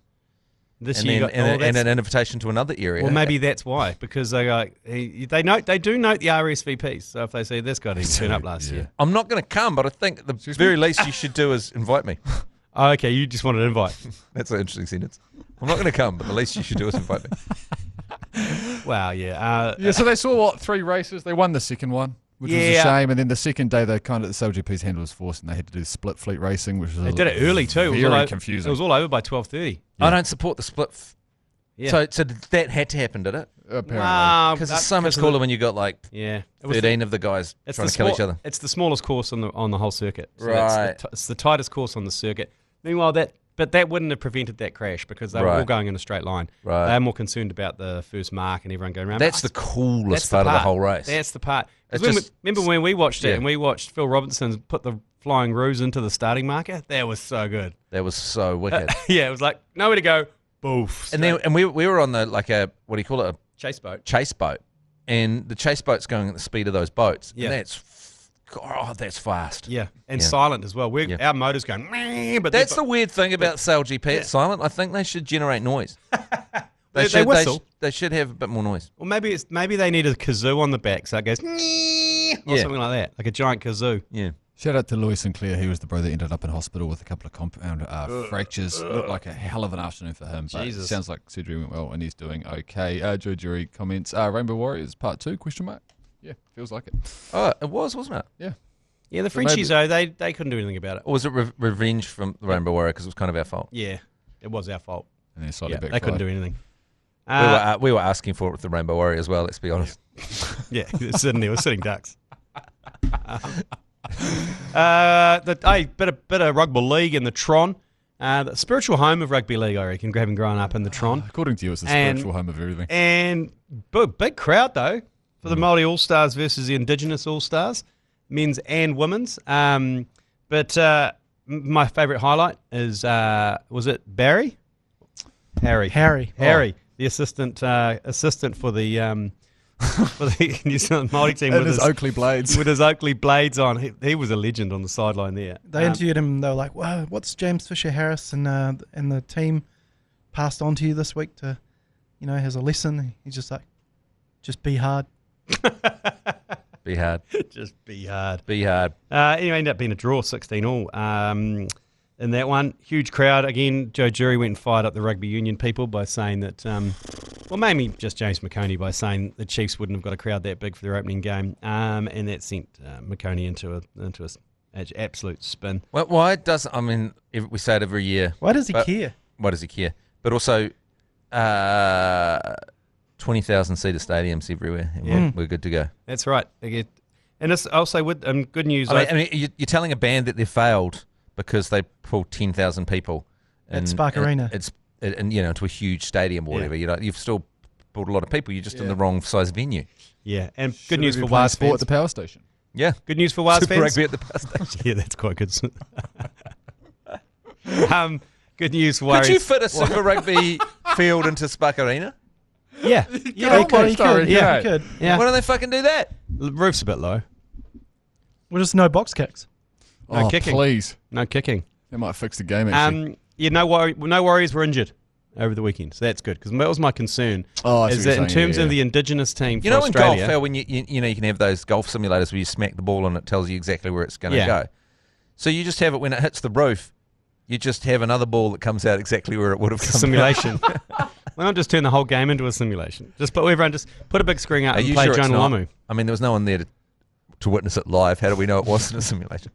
This year, and an invitation to another area. Well, maybe that's why, because they do note the RSVPs. So if they say this guy didn't turn up last year, I'm not going to come, but I think the very least you should do is invite me. Oh, okay, you just wanted an invite. That's an interesting sentence. I'm not going to come, but the least you should do is invite me. Wow, yeah. So they saw 3 races. They won the second one, which was a shame. And then the second day, the SailGP's hand was forced, and they had to do split fleet racing, which was they did it early too. Very confusing. It was all over by 12:30. I don't support the split. Yeah. So that had to happen, did it? Apparently. Because it's so much cooler when you got 13 of the guys trying to kill each other. It's the smallest course on the whole circuit. So right. It's the tightest course on the circuit. Meanwhile, that wouldn't have prevented that crash because they were all going in a straight line. Right. They're more concerned about the first mark and everyone going around. That's the coolest part of the whole race. That's the part. Remember when we watched it and we watched Phil Robinson put the flying ruse into the starting marker? That was so good. That was so wicked. Yeah, it was like nowhere to go. Boof. And we were on the what do you call it? A chase boat. And the chase boat's going at the speed of those boats. Yeah. And that's fast. Yeah, and silent as well. Our motor's going, meh, but that's the weird thing about SailGP. It's silent. I think they should generate noise. They whistle. They should have a bit more noise. Well, maybe they need a kazoo on the back so it goes, or something like that, like a giant kazoo. Yeah. Shout out to Louis Sinclair. He was the bro that ended up in hospital with a couple of compound fractures. Looked like a hell of an afternoon for him. But Jesus. Sounds like surgery went well and he's doing okay. Joe Jury comments, Rainbow Warriors Part 2, question mark? Yeah, feels like it. Oh, it was, wasn't it? Yeah. Yeah, the Frenchies, though, they couldn't do anything about it. Or was it revenge from the Rainbow Warrior because it was kind of our fault? Yeah, it was our fault. And then slightly they couldn't do anything. We were asking for it with the Rainbow Warrior as well, let's be honest. Yeah, we're sitting ducks. Bit of rugby league in the Tron. The spiritual home of rugby league, I reckon, having grown up in the Tron. According to you, it's the spiritual home of everything. And big crowd, though, for the Māori All-Stars versus the Indigenous All-Stars, men's and women's. But my favourite highlight is, was it Barry? Harry, the assistant for the New Zealand Māori team with his Oakley blades. With his Oakley blades on. He was a legend on the sideline there. They interviewed him. They were like, "Wow, what's James Fisher-Harris and the team passed on to you this week to, as a lesson?" He's just like, "Just be hard." Be hard. Just be hard. Be hard. Anyway, ended up being a draw, 16-all. In that one, huge crowd. Again, Joe Jury went and fired up the rugby union people by saying that, mainly just James McConey by saying the Chiefs wouldn't have got a crowd that big for their opening game, and that sent McConey into an absolute spin. Well, why does we say it every year. Why does he care? Why does he care? But also, 20,000-seater stadiums everywhere. And we're good to go. That's right. And it's also with good news. You're telling a band that they failed because they pulled 10,000 people at Spark Arena. Into a huge stadium or whatever. You've still pulled a lot of people. You're just in the wrong size venue. Yeah, and good news for Waz fans at the power station. Yeah, good news for Waz Super fans. Rugby at the power station. Yeah, that's quite good. Good news for Warriors. Could you fit a Super Rugby field into Spark Arena? Yeah. Yeah, you could. Yeah. You could. Yeah. Why don't they fucking do that? The roof's a bit low. Well, just no box kicks. No kicking. Please. No kicking. That might fix the game, actually. No Warriors were injured over the weekend, so that's good, because that was my concern. Oh, I see is what that you're in saying, terms of the Indigenous team for You know, in Australia, golf, how when you can have those golf simulators where you smack the ball and it tells you exactly where it's going to go. So you just have it when it hits the roof. You just have another ball that comes out exactly where it would have come simulation. Why not just turn the whole game into a simulation? Just put a big screen out Are and you play sure John it's not? Lamu. I mean, there was no one there to witness it live. How do we know it wasn't a simulation?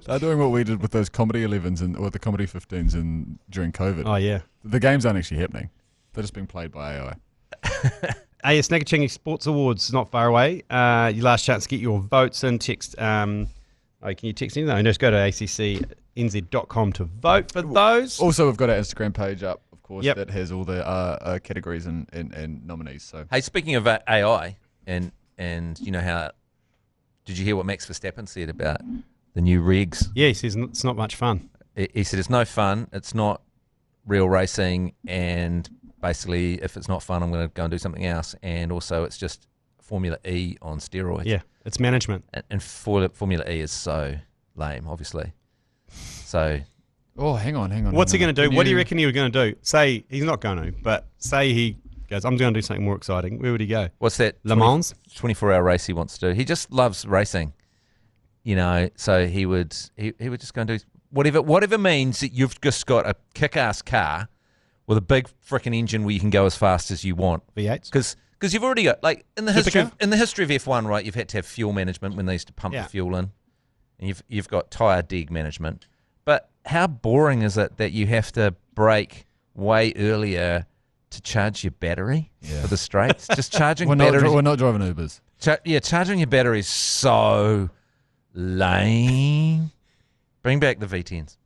They're doing what we did with those comedy 11s or the comedy 15s during COVID. Oh, yeah. The games aren't actually happening. They're just being played by AI. Snagachingi Sports Awards not far away. Your last chance to get your votes in. Text. Can you text anything? No, just go to accnz.com to vote for those. Also, we've got our Instagram page up, of course, Yep. that has all the categories and nominees. So Hey, speaking of AI, and you know how, did you hear what Max Verstappen said about the new regs? Yeah, he says it's not much fun. He said it's no fun, it's not real racing, and basically if it's not fun, I'm going to go and do something else. And also it's just Formula E on steroids. Yeah, it's management. And Formula E is so lame, obviously. So... Oh, hang on. What's he going to do? What do you reckon he was going to do? Say he's not going to, but say he goes, I'm going to do something more exciting. Where would he go? What's that? Le Mans? 24-hour race he wants to do. He just loves racing, you know. So he would just go and do whatever means that you've just got a kick-ass car with a big freaking engine where you can go as fast as you want. V8s? Because you've already got, like, in the history of F1, right? You've had to have fuel management when they used to pump the fuel in, and you've got tyre deg management. But how boring is it that you have to brake way earlier to charge your battery for the straights? Just charging batteries. We're not driving Ubers. Charging your battery is so lame. Bring back the V10s.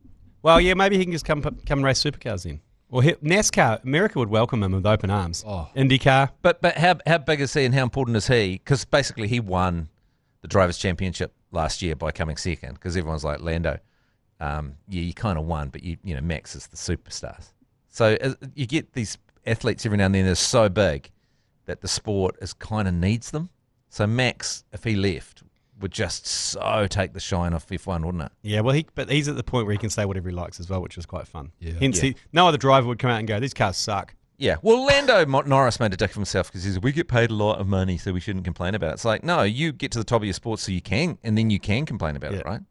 Well, yeah, maybe he can just come and race supercars then. Or NASCAR, America would welcome him with open arms. Oh. IndyCar. But how big is he and how important is he? Because basically he won the Drivers' Championship last year by coming second, because everyone's like, Lando, you kind of won, but you know Max is the superstars. So you get these athletes every now and then that are so big that the sport kind of needs them. So Max, if he left, would just so take the shine off F1, wouldn't it? Yeah, well, but he's at the point where he can say whatever he likes as well, which is quite fun. Yeah. Hence, no other driver would come out and go, these cars suck. Yeah, well, Lando Norris made a dick of himself because he said, we get paid a lot of money, so we shouldn't complain about it. It's like, no, you get to the top of your sport so you can, and then you can complain about it, right?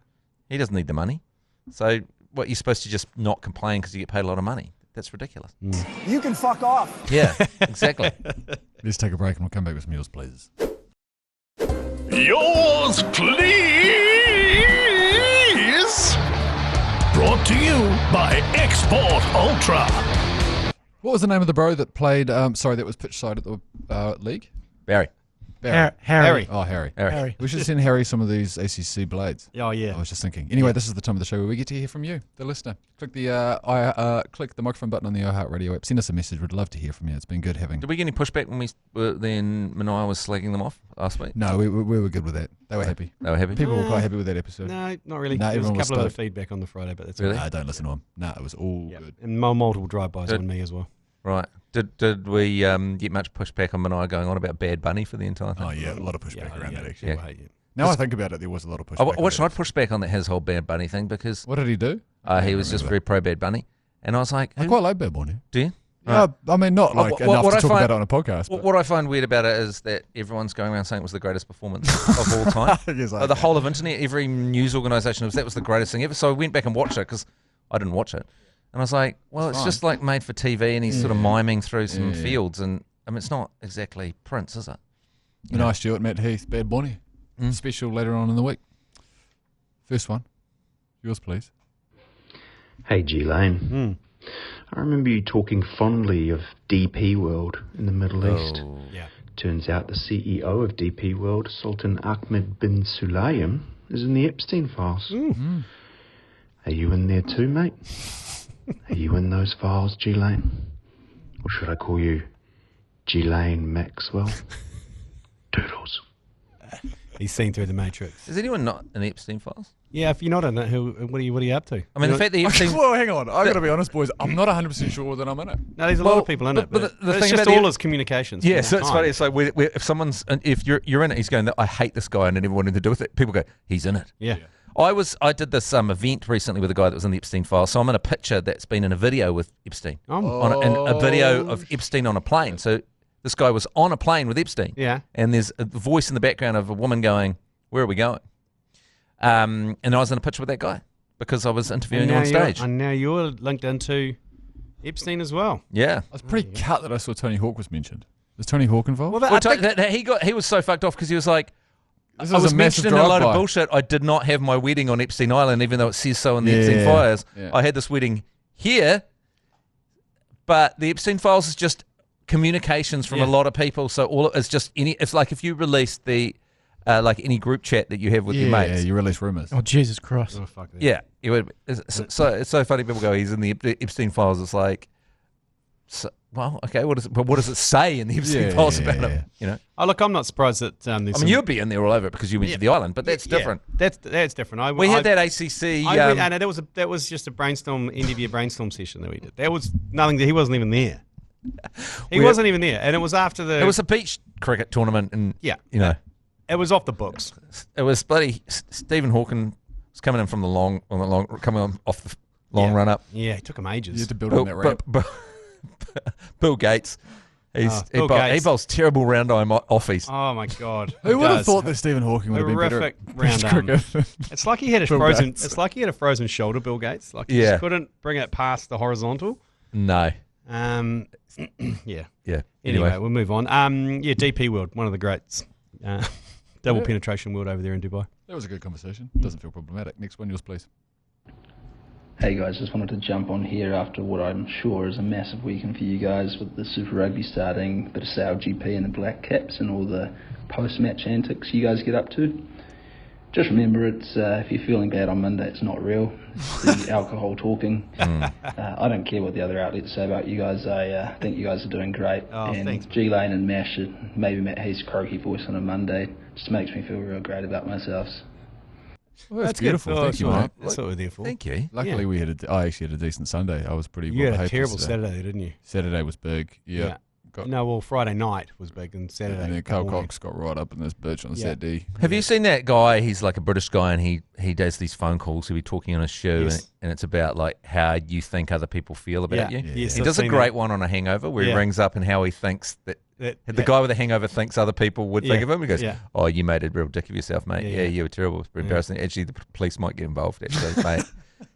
He doesn't need the money. So what, you're supposed to just not complain because you get paid a lot of money? That's ridiculous. You can fuck off. Yeah, exactly. Let's take a break and we'll come back with some yours, please. Yours, please. Brought to you by Export Ultra. What was the name of the bro that played, that was pitch side at the League? Barry. Harry. Oh, Harry. Harry. We should send Harry some of these ACC blades. Oh, yeah. I was just thinking. Anyway, this is the time of the show where we get to hear from you, the listener. Click the microphone button on the iHeartradio app. Send us a message. We'd love to hear from you. It's been good having... Did we get any pushback when then Mania was slagging them off last week? No, we were good with that. They were happy. They were happy? People were quite happy with that episode. No, not really. No, There was a everyone was couple of other stoked. feedback on the Friday, but that's Really? No, don't listen to them. No, it was all good. And multiple drive-bys on me as well. Right. Did we get much pushback on Mania going on about Bad Bunny for the entire thing? Oh, yeah, a lot of pushback around that, actually. Yeah. Now I think about it, there was a lot of pushback. What should I push back on his whole Bad Bunny thing? Because what did he do? He was just very pro Bad Bunny. And I was like... I quite like Bad Bunny. Do you? Yeah, I mean, not like enough to talk about it on a podcast. What I find weird about it is that everyone's going around saying it was the greatest performance of all time. The whole of internet, every news organisation, that was the greatest thing ever. So I went back and watched it because I didn't watch it. And I was like, well, it's just like made for TV and he's sort of miming through some fields. And I mean, it's not exactly Prince, is it? Nice, Stuart, Matt Heath, Bad Bunny. Special later on in the week. First one. Yours, please. Hey, G Lane. I remember you talking fondly of DP World in the Middle East. Yeah. Turns out the CEO of DP World, Sultan Ahmed bin Sulayem, is in the Epstein files. Are you in there too, mate? Are you in those files, G Lane? Or should I call you G Lane Maxwell? Doodles. He's seen through the matrix. Is anyone not in the Epstein files? Yeah, if you're not in it, what are you up to? I mean, the fact that Epstein... Well, hang on. I got to be honest, boys. I'm not 100% sure that I'm in it. No, there's a lot of people in it. But the it's thing just about all his communications. Yeah, so it's funny. It's like if someone's... If you're in it, he's going, I hate this guy and I never wanted to do with it. People go, he's in it. Yeah. I did this event recently with a guy that was in the Epstein file. So I'm in a picture that's been in a video with Epstein. And a video of Epstein on a plane. So this guy was on a plane with Epstein. Yeah. And there's a voice in the background of a woman going, where are we going? And I was in a picture with that guy because I was interviewing him on stage. And now you're linked into Epstein as well. Yeah. I was pretty cut that I saw Tony Hawk was mentioned. Was Tony Hawk involved? He was so fucked off because he was like, This I was a massive mentioning a load of drive-by. bullshit. I did not have my wedding on Epstein Island, even though it says so in the Epstein files. Yeah. I had this wedding here, but the Epstein files is just communications from a lot of people. So it's just it's like if you release the like any group chat that you have with your mates. Yeah, you release rumors. Oh, Jesus Christ. Oh, fuck that. Yeah, you would. It's so funny. People go, he's in the Epstein files. It's like, well, okay, what does it say in the Epstein files about him? You know. Oh, look, I'm not surprised that. There's you'd be in there all over it because you went to the island, but that's different. That's different. We had that ACC. I know that was just a end of year brainstorm session that we did. That was nothing. He wasn't even there. He wasn't even there, and it was after the. It was a beach cricket tournament, and you know. It was off the books. It was bloody Stephen Hawking was coming in from coming off the long run up. Yeah, it took him ages. You had to build on that ramp. Bill Gates, he bowls terrible round arm offies. Oh my God! Who would have thought that Stephen Hawking would have been better horrific at round arm? cricket? It's like he had a Bill frozen. Gates. It's like he had a frozen shoulder, Bill Gates. Like he just couldn't bring it past the horizontal. No. Yeah. Anyway, we'll move on. DP World, one of the greats. Double penetration world over there in Dubai. That was a good conversation. Doesn't feel problematic. Next one, yours, please. Hey guys, just wanted to jump on here after what I'm sure is a massive weekend for you guys with the Super Rugby starting, bit of SailGP and the Black Caps and all the post-match antics you guys get up to. Just remember, it's if you're feeling bad on Monday, it's not real. It's the alcohol talking. I don't care what the other outlets say about you guys. I think you guys are doing great. And thanks. G Lane and Mash, maybe Matt Heath's croaky voice on a Monday, just makes me feel real great about myself. Well, that's good. beautiful. Thank you, mate. That's what we're there for. Thank you. Luckily, I actually had a decent Sunday. I was pretty You had a behaved terrible yesterday. Saturday, didn't you? Saturday was big. Yeah. Friday night was big, and Saturday. And then Carl Cox got right up in this bitch on Saturday. Have you seen that guy? He's like a British guy, and he does these phone calls. He'll be talking on a show, and it's about like how you think other people feel about you. Yes, he does a great one on a hangover where he rings up and how he thinks that the guy with the hangover thinks other people would think of him. He goes, "Oh, you made a real dick of yourself, mate. Yeah, you were terrible. It's embarrassing. Actually, the police might get involved. Actually, mate.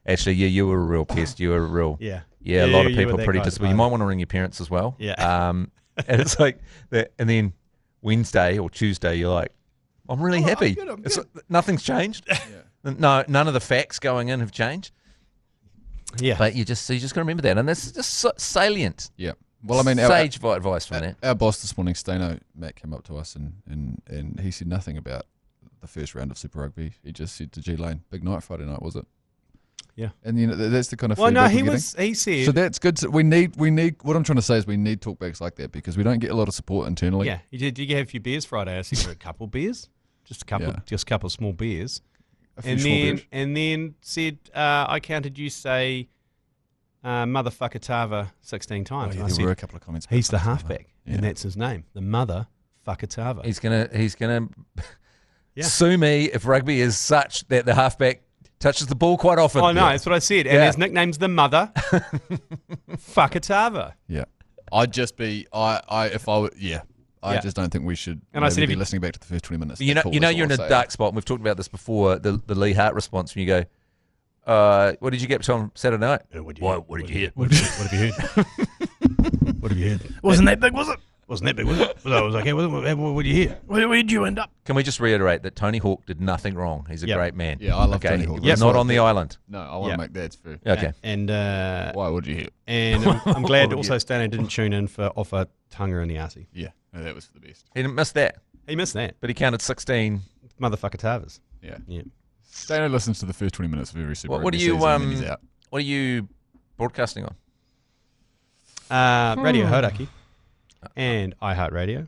Actually, you were a real pest. You were a real a lot of people are pretty disappointed. You might want to ring your parents as well. And it's like that, and then Wednesday or Tuesday, you're like, I'm really happy. I'm good. Nothing's changed. No, none of the facts going in have changed. Yeah, but you just got to remember that, and that's just salient. Yeah. Well, I mean, sage advice from that. Our boss this morning, Stano, Matt, came up to us and he said nothing about the first round of Super Rugby. He just said to G Lane, big night Friday night, was it? Yeah, and that's the kind of. Well, no, he said. So that's good. We need. What I'm trying to say is we need talkbacks like that because we don't get a lot of support internally. Yeah, did you have a few beers Friday? I think for a couple beers, just a couple of small beers, and then said I counted you say motherfucker Tava 16 times. Oh, yeah, there were a couple of comments. He's the halfback, and that's his name, the motherfucker Tava. He's gonna sue me if rugby is such that the halfback touches the ball quite often. Oh, no, that's what I said. And his nickname's the mother Fuckatava. Yeah. I'd just be, I just don't think we should be listening back to the first 20 minutes. You know you're in a dark spot. And we've talked about this before, the Lee Hart response when you go, what did you get on Saturday night? What did you hear? What have you heard? What have you heard? Wasn't that big, was it? Wasn't that big, was it? I was like, hey, what did you hear? Where did you end up? Can we just reiterate that Tony Hawk did nothing wrong? He's a great man. Yeah, I love Tony Hawk. He was not on the island. No, I want to make that fair. Okay. And why would you hear? And I'm glad also Stano didn't tune in for offer Tunga in the Arsey. Yeah, no, that was for the best. He didn't miss that. He missed that. But he counted 16 motherfucker Tavas. Yeah. Yeah. Stano listens to the first 20 minutes of every Super What are you what are you broadcasting on? Radio Hodaki and iHeartradio.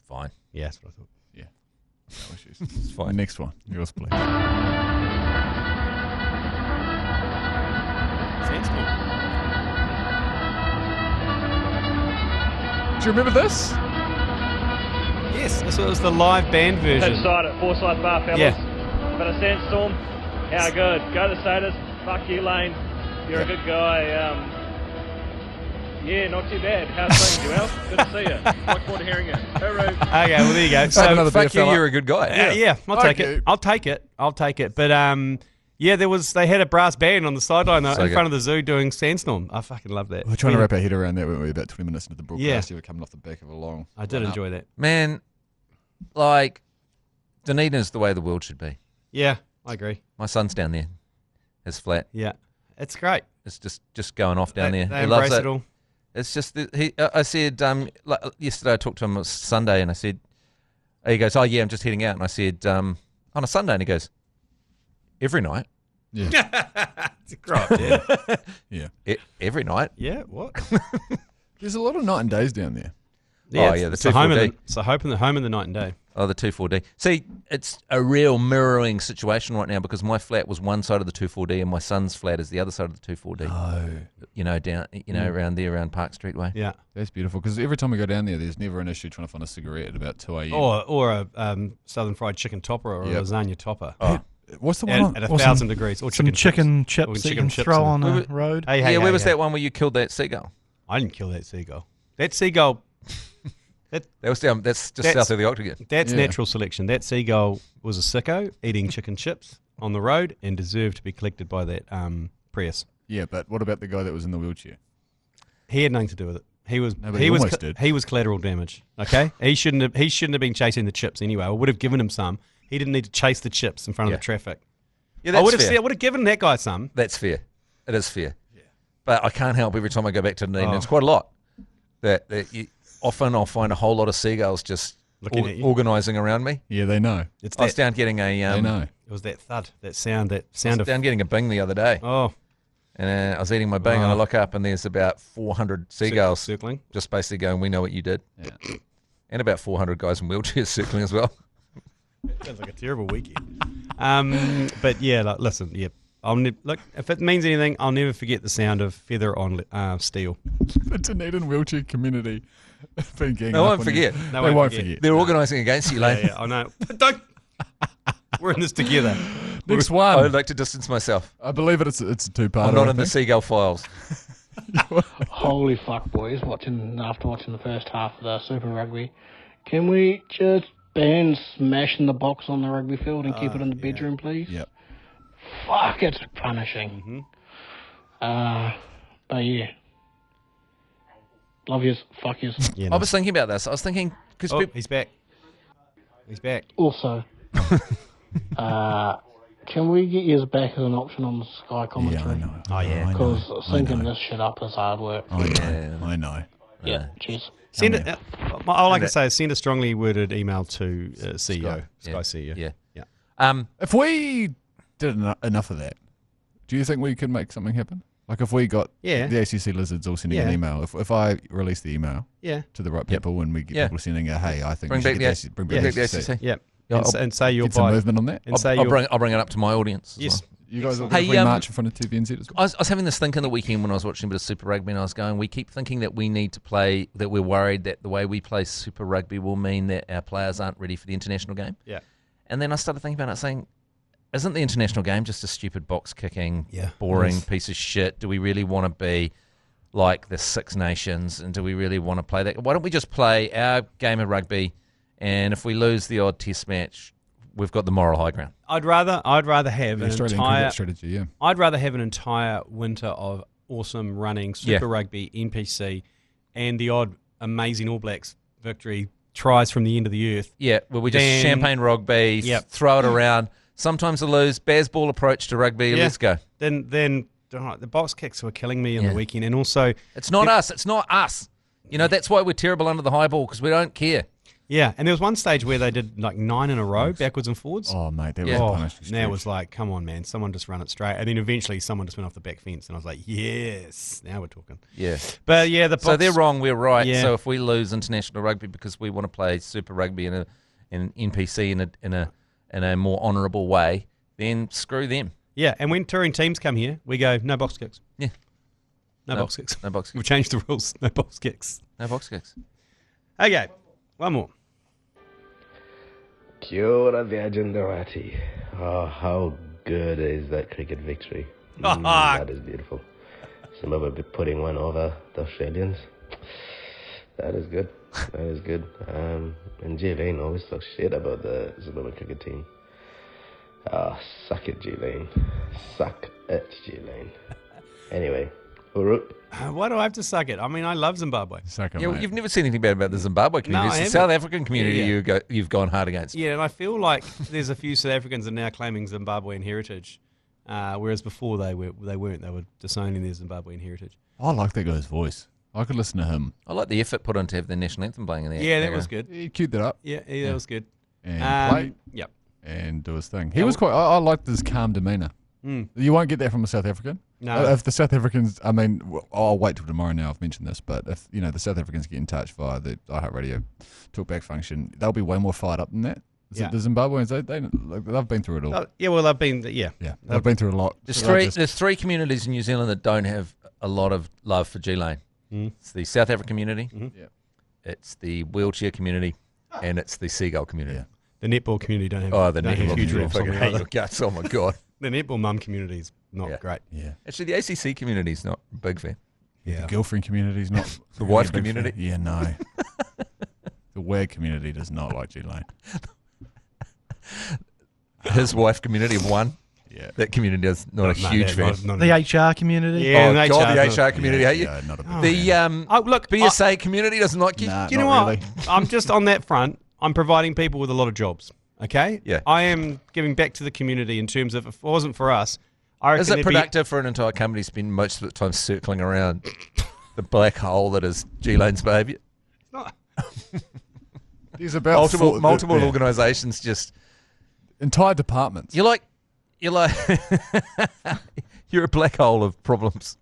Fine. Yeah, that's what I thought. Yeah. No issues. It's fine. Next one. Yours, please. Sensible. Do you remember this? Yes, this was the live band version. Inside at Forsyth Bar, fellas. Yeah. Bit of sandstorm. How good. Go the Satyrs. Fuck you, Lane. You're a good guy. Yeah, not too bad. How's things, Joel? Good to see you. Look forward to hearing you. Hooroo. Okay, well, there you go. So another beer Fuck you, fella. you're a good guy. Yeah, I'll take it. I'll take it. But yeah, they had a brass band on the sideline in front of the zoo doing Sandstorm. I fucking love that. We're trying to wrap our head around that when we were about 20 minutes into the broadcast. Yeah. You were coming off the back of a long. I did enjoy that. Man, like, Dunedin's the way the world should be. Yeah, I agree. My son's down there. His flat. Yeah, it's great. It's just going off down there. They He loves embrace it. it all. It's just I said like, yesterday I talked to him. It was Sunday, and I said, he goes, "Oh yeah, I'm just heading out." And I said, on a Sunday, and he goes, "Every night." Yeah. It's a crop, yeah. Yeah. Every night. Yeah, what? There's a lot of night and days down there. Yeah, the it's the home 2,4-D. it's the home of the night and day. Oh, the 2,4-D. See, it's a real mirroring situation right now because my flat was one side of the 2,4-D and my son's flat is the other side of the 2,4-D. Oh. You know, down, around there, around Park Street Way. Yeah. That's beautiful because every time we go down there, there's never an issue trying to find a cigarette at about 2 a.m. Or a southern fried chicken topper or a lasagna topper. Oh. What's the one at on? 1,000 degrees. Or Some chicken chips Or that chicken you can chips throw and- on a road. Hey, Where was that one where you killed that seagull? I didn't kill that seagull. That seagull... That was down. That's just south of the Octagon. That's natural selection. That seagull was a sicko eating chicken chips on the road and deserved to be collected by that Prius. Yeah, but what about the guy that was in the wheelchair? He had nothing to do with it. He was did. he was collateral damage. Okay, he shouldn't have been chasing the chips anyway. I would have given him some. He didn't need to chase the chips in front of the traffic. Yeah, that's fair. I would have given that guy some. That's fair. It is fair. Yeah. But I can't help every time I go back to Dunedin. It's quite a lot. Often I'll find a whole lot of seagulls just organising around me. Yeah, they know. I was down getting a. They know. It was that thud, that sound I was down getting a bing the other day. Oh. And I was eating my bing, and I look up, and there's about 400 seagulls circling, just basically going, "We know what you did." Yeah. And about 400 guys in wheelchairs circling as well. Sounds like a terrible weekend. But yeah, listen, yeah. Look, if it means anything, I'll never forget the sound of feather on steel. The Dunedin wheelchair community have been ganging They up won't on forget. you. They They won't forget. They're organising against you, Lane. Yeah, I know. Don't. We're in this together. Next one. I'd like to distance myself. I believe it's a two-parter. I'm not in the Seagull files. Holy fuck, boys! After watching the first half of the Super Rugby, can we just ban smashing the box on the rugby field and keep it in the bedroom, please? Yep. Fuck, it's punishing. But yeah, love yous, fuck yous. Yeah, I was thinking about this. I was thinking because he's back. He's back. Also, can we get yous back as an option on the Sky commentary? Yeah, I know. Oh yeah. Because syncing this shit up is hard work. I know. Yeah, cheers. Send it. All I can say is send a strongly worded email to CEO, Sky CEO. Yeah. If we did enough of that, do you think we could make something happen? Like if we got the ACC lizards all sending an email, if I release the email to the right people and we get people sending a, hey, I think bring we back should the bring back the ACC. Yeah. Yeah, And say you'll Get some buy movement on that. And say I'll bring it up to my audience. Yes. You guys will Hey, definitely march in front of TVNZ as well. I was having this thinking the weekend when I was watching a bit of Super Rugby, and I was going, we keep thinking that we need to play, that we're worried that the way we play Super Rugby will mean that our players aren't ready for the international game. Yeah. And then I started thinking about it, saying, isn't the international game just a stupid box-kicking, boring piece of shit? Do we really want to be like the Six Nations, and do we really want to play that? Why don't we just play our game of rugby, and if we lose the odd test match, we've got the moral high ground. I'd rather have an entire strategy. Yeah. I'd rather have an entire winter of awesome running Super Rugby, NPC, and the odd amazing All Blacks victory tries from the end of the earth. Yeah, where we just champagne rugby, throw it around. Sometimes we lose. Bazball approach to rugby. Let's go. Then the box kicks were killing me in the weekend, and also it's not us. It's not us. You know, that's why we're terrible under the high ball, because we don't care. Yeah, and there was one stage where they did like 9 in a row, backwards and forwards. Oh, mate, that was punished. And that was like, come on, man, someone just run it straight. And then eventually someone just went off the back fence, and I was like, yes, now we're talking. Yeah. But yeah, the box, so they're wrong, we're right. Yeah. So if we lose international rugby because we want to play Super Rugby and NPC in a more honourable way, then screw them. Yeah, and when touring teams come here, we go, no box kicks. Yeah. No box kicks. No box kicks. We've changed the rules. No box kicks. No box kicks. Okay, one more. Kia ora Viajandarati. Oh, how good is that cricket victory? That is beautiful. Zimbabwe putting one over the Australians. That is good. That is good. And G Lane always talks shit about the Zimbabwe cricket team. Suck it, G Lane. Suck it, G Lane. Anyway, Uruk. Why do I have to suck it? I mean, I love Zimbabwe. Suck it, Yeah, mate. you've never said anything bad about the Zimbabwe community. No, I it's the haven't. South African community you've gone hard against. Yeah, and I feel like there's a few South Africans that are now claiming Zimbabwean heritage, whereas before they weren't. They were disowning their Zimbabwean heritage. I like that guy's voice. I could listen to him. I like the effort put on to have the national anthem playing in there. Yeah, that was good. He queued that up. Yeah, that was good. And play. Yep. And do his thing. He was quite. I liked his calm demeanour. You won't get that from a South African. No. If the South Africans, I mean, I'll wait till tomorrow now. I've mentioned this, but if the South Africans get in touch via the iHeartradio talkback function, they'll be way more fired up than that. Yeah. The Zimbabweans, they've been through it all. Well, they've been, they've been through a lot. There's three communities in New Zealand that don't have a lot of love for G Lane. It's the South African community, it's the wheelchair community, and it's the seagull community. Yeah. The netball community don't have. The netball community. I fucking hate your guts. Oh my god. The netball mum community is not great. Yeah. Actually, the ACC community is not a big fan. The girlfriend community is not. The wife a big community? fan. Yeah, no. The WAG community does not like G Lane. His wife community of one. Yeah. That community is not a huge fan. The HR community. Yeah, oh god, the HR community hate you. Yeah, not a big The look, BSA community doesn't like you. Nah, do you know not what? really. I'm just on that front. I'm providing people with a lot of jobs. Okay. Yeah. I am giving back to the community in terms of if it wasn't for us, I reckon Is it productive for an entire company to spend most of the time circling around the black hole that is G Lane's behaviour? It's not. There's about multiple organisations just entire departments. You're like you're a black hole of problems.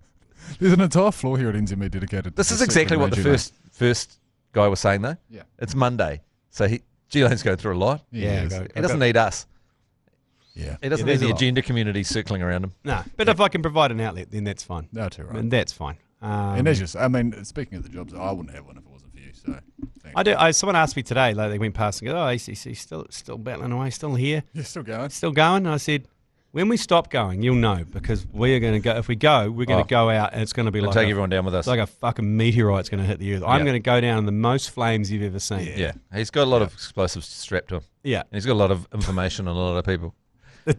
There's an entire floor here at NZME dedicated. This to is exactly what the first guy was saying though. Yeah. It's Monday, so G Lane's going through a lot. Yeah, he doesn't need us. Yeah, he doesn't need the agenda community circling around him. No, but if I can provide an outlet, then that's fine. No, too right. And that's fine. And as just, I mean, speaking of the jobs, I wouldn't have one if it wasn't for you. So, I do. Someone asked me today, like they went past and go, "Oh, ACC still battling away, still here, still going, still going." And I said, "When we stop going, you'll know because we are going to go. If we go, we're going to go out, and it's going to be like take everyone down with us. It's like a fucking meteorite's going to hit the earth. I'm going to go down in the most flames you've ever seen. Yeah, he's got a lot of explosives strapped to him. Yeah, and he's got a lot of information on a lot of people.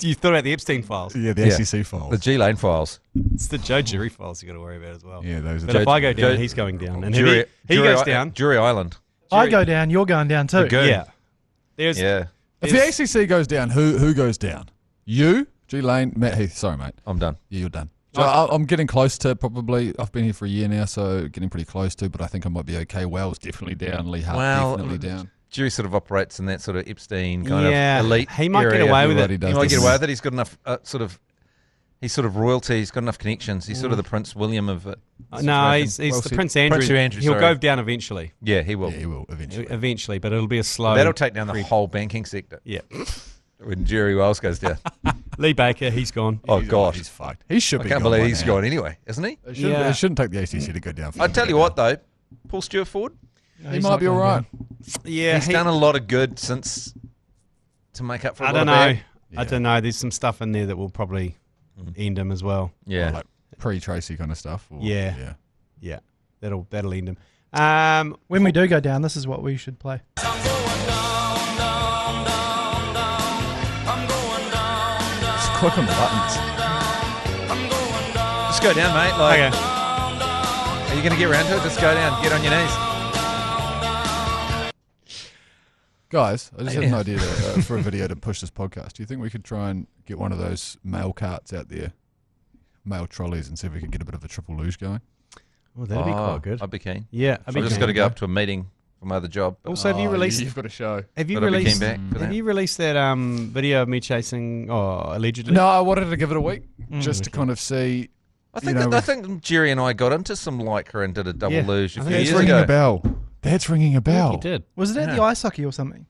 You thought about the Epstein files? Yeah, the ACC files, the G Lane files. It's the Joe Jury files you got to worry about as well. Yeah, those. But if I go down, he's going down, and Jury, he goes down. Jury Island. I go down, you're going down too. Yeah. If the ACC goes down, who goes down? You, G Lane, Matt Heath. Sorry, mate. I'm done. Yeah, you're done. So I'm getting close to probably. I've been here for a year now, so getting pretty close to. But I think I might be okay. Wells definitely down. Lee Hart definitely down. Jury sort of operates in that sort of Epstein kind of elite. He might area. get away with it. He might get away with it. He's got enough He's sort of royalty. He's got enough connections. He's sort of the Prince William of it. No, he's the Prince Andrew. Prince Andrew. He'll go down eventually. Yeah, he will. Yeah, he will eventually. Eventually, but it'll be a slow. That'll take down the whole banking sector. Yeah. When Jerry Wells goes down. Lee Baker, he's gone. Oh, God. He's fucked. He should be I can't gone believe by he's now. gone anyway, isn't he? It shouldn't take the ACC to go down. I tell you what, though, Paul Stewart Ford. He might be all right. Yeah, he's done a lot of good since to make up for. I don't know. I don't know. There's some stuff in there that will probably end him as well. Yeah, like pre-Tracy kind of stuff. Or, yeah. That'll end him. When we do go down, this is what we should play. Just click on the buttons. Just go down, mate. Like, are you going to get around to it? Just go down. Get on your knees. Guys, I just had an idea for a video to push this podcast. Do you think we could try and get one of those mail carts out there, mail trolleys, and see if we could get a bit of a triple luge going? Oh, that'd be quite good. I'd be keen. Yeah, I've just got to go up to a meeting for my other job. Also, have you released? You've got a show. Have you But I'd be released? keen back for Have that. you released that video of me chasing? Oh, allegedly. No, I wanted to give it a week just to kind of see. I think Jerry and I got into some Lycra and did a double luge a few That's years ringing ago. a bell. That's ringing a bell. You did. Was it at the ice hockey or something?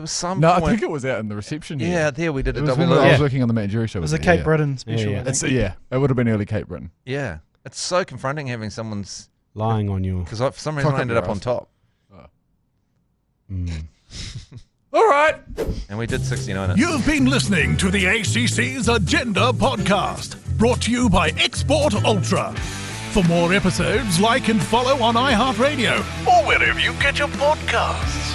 There was some No, point. I think it was out in the reception. Yeah, there we did a It was double when I loop. was working on the Matt and Jerry show. It was with a it, Cape Breton special. I think. It would have been early Cape Breton. Yeah. It's so confronting having someone's... Lying on you. Because for some reason I ended up on top. All right. And we did 69 it. You've been listening to the ACC's Agenda podcast, brought to you by Export Ultra. For more episodes, like and follow on iHeartradio or wherever you get your podcasts.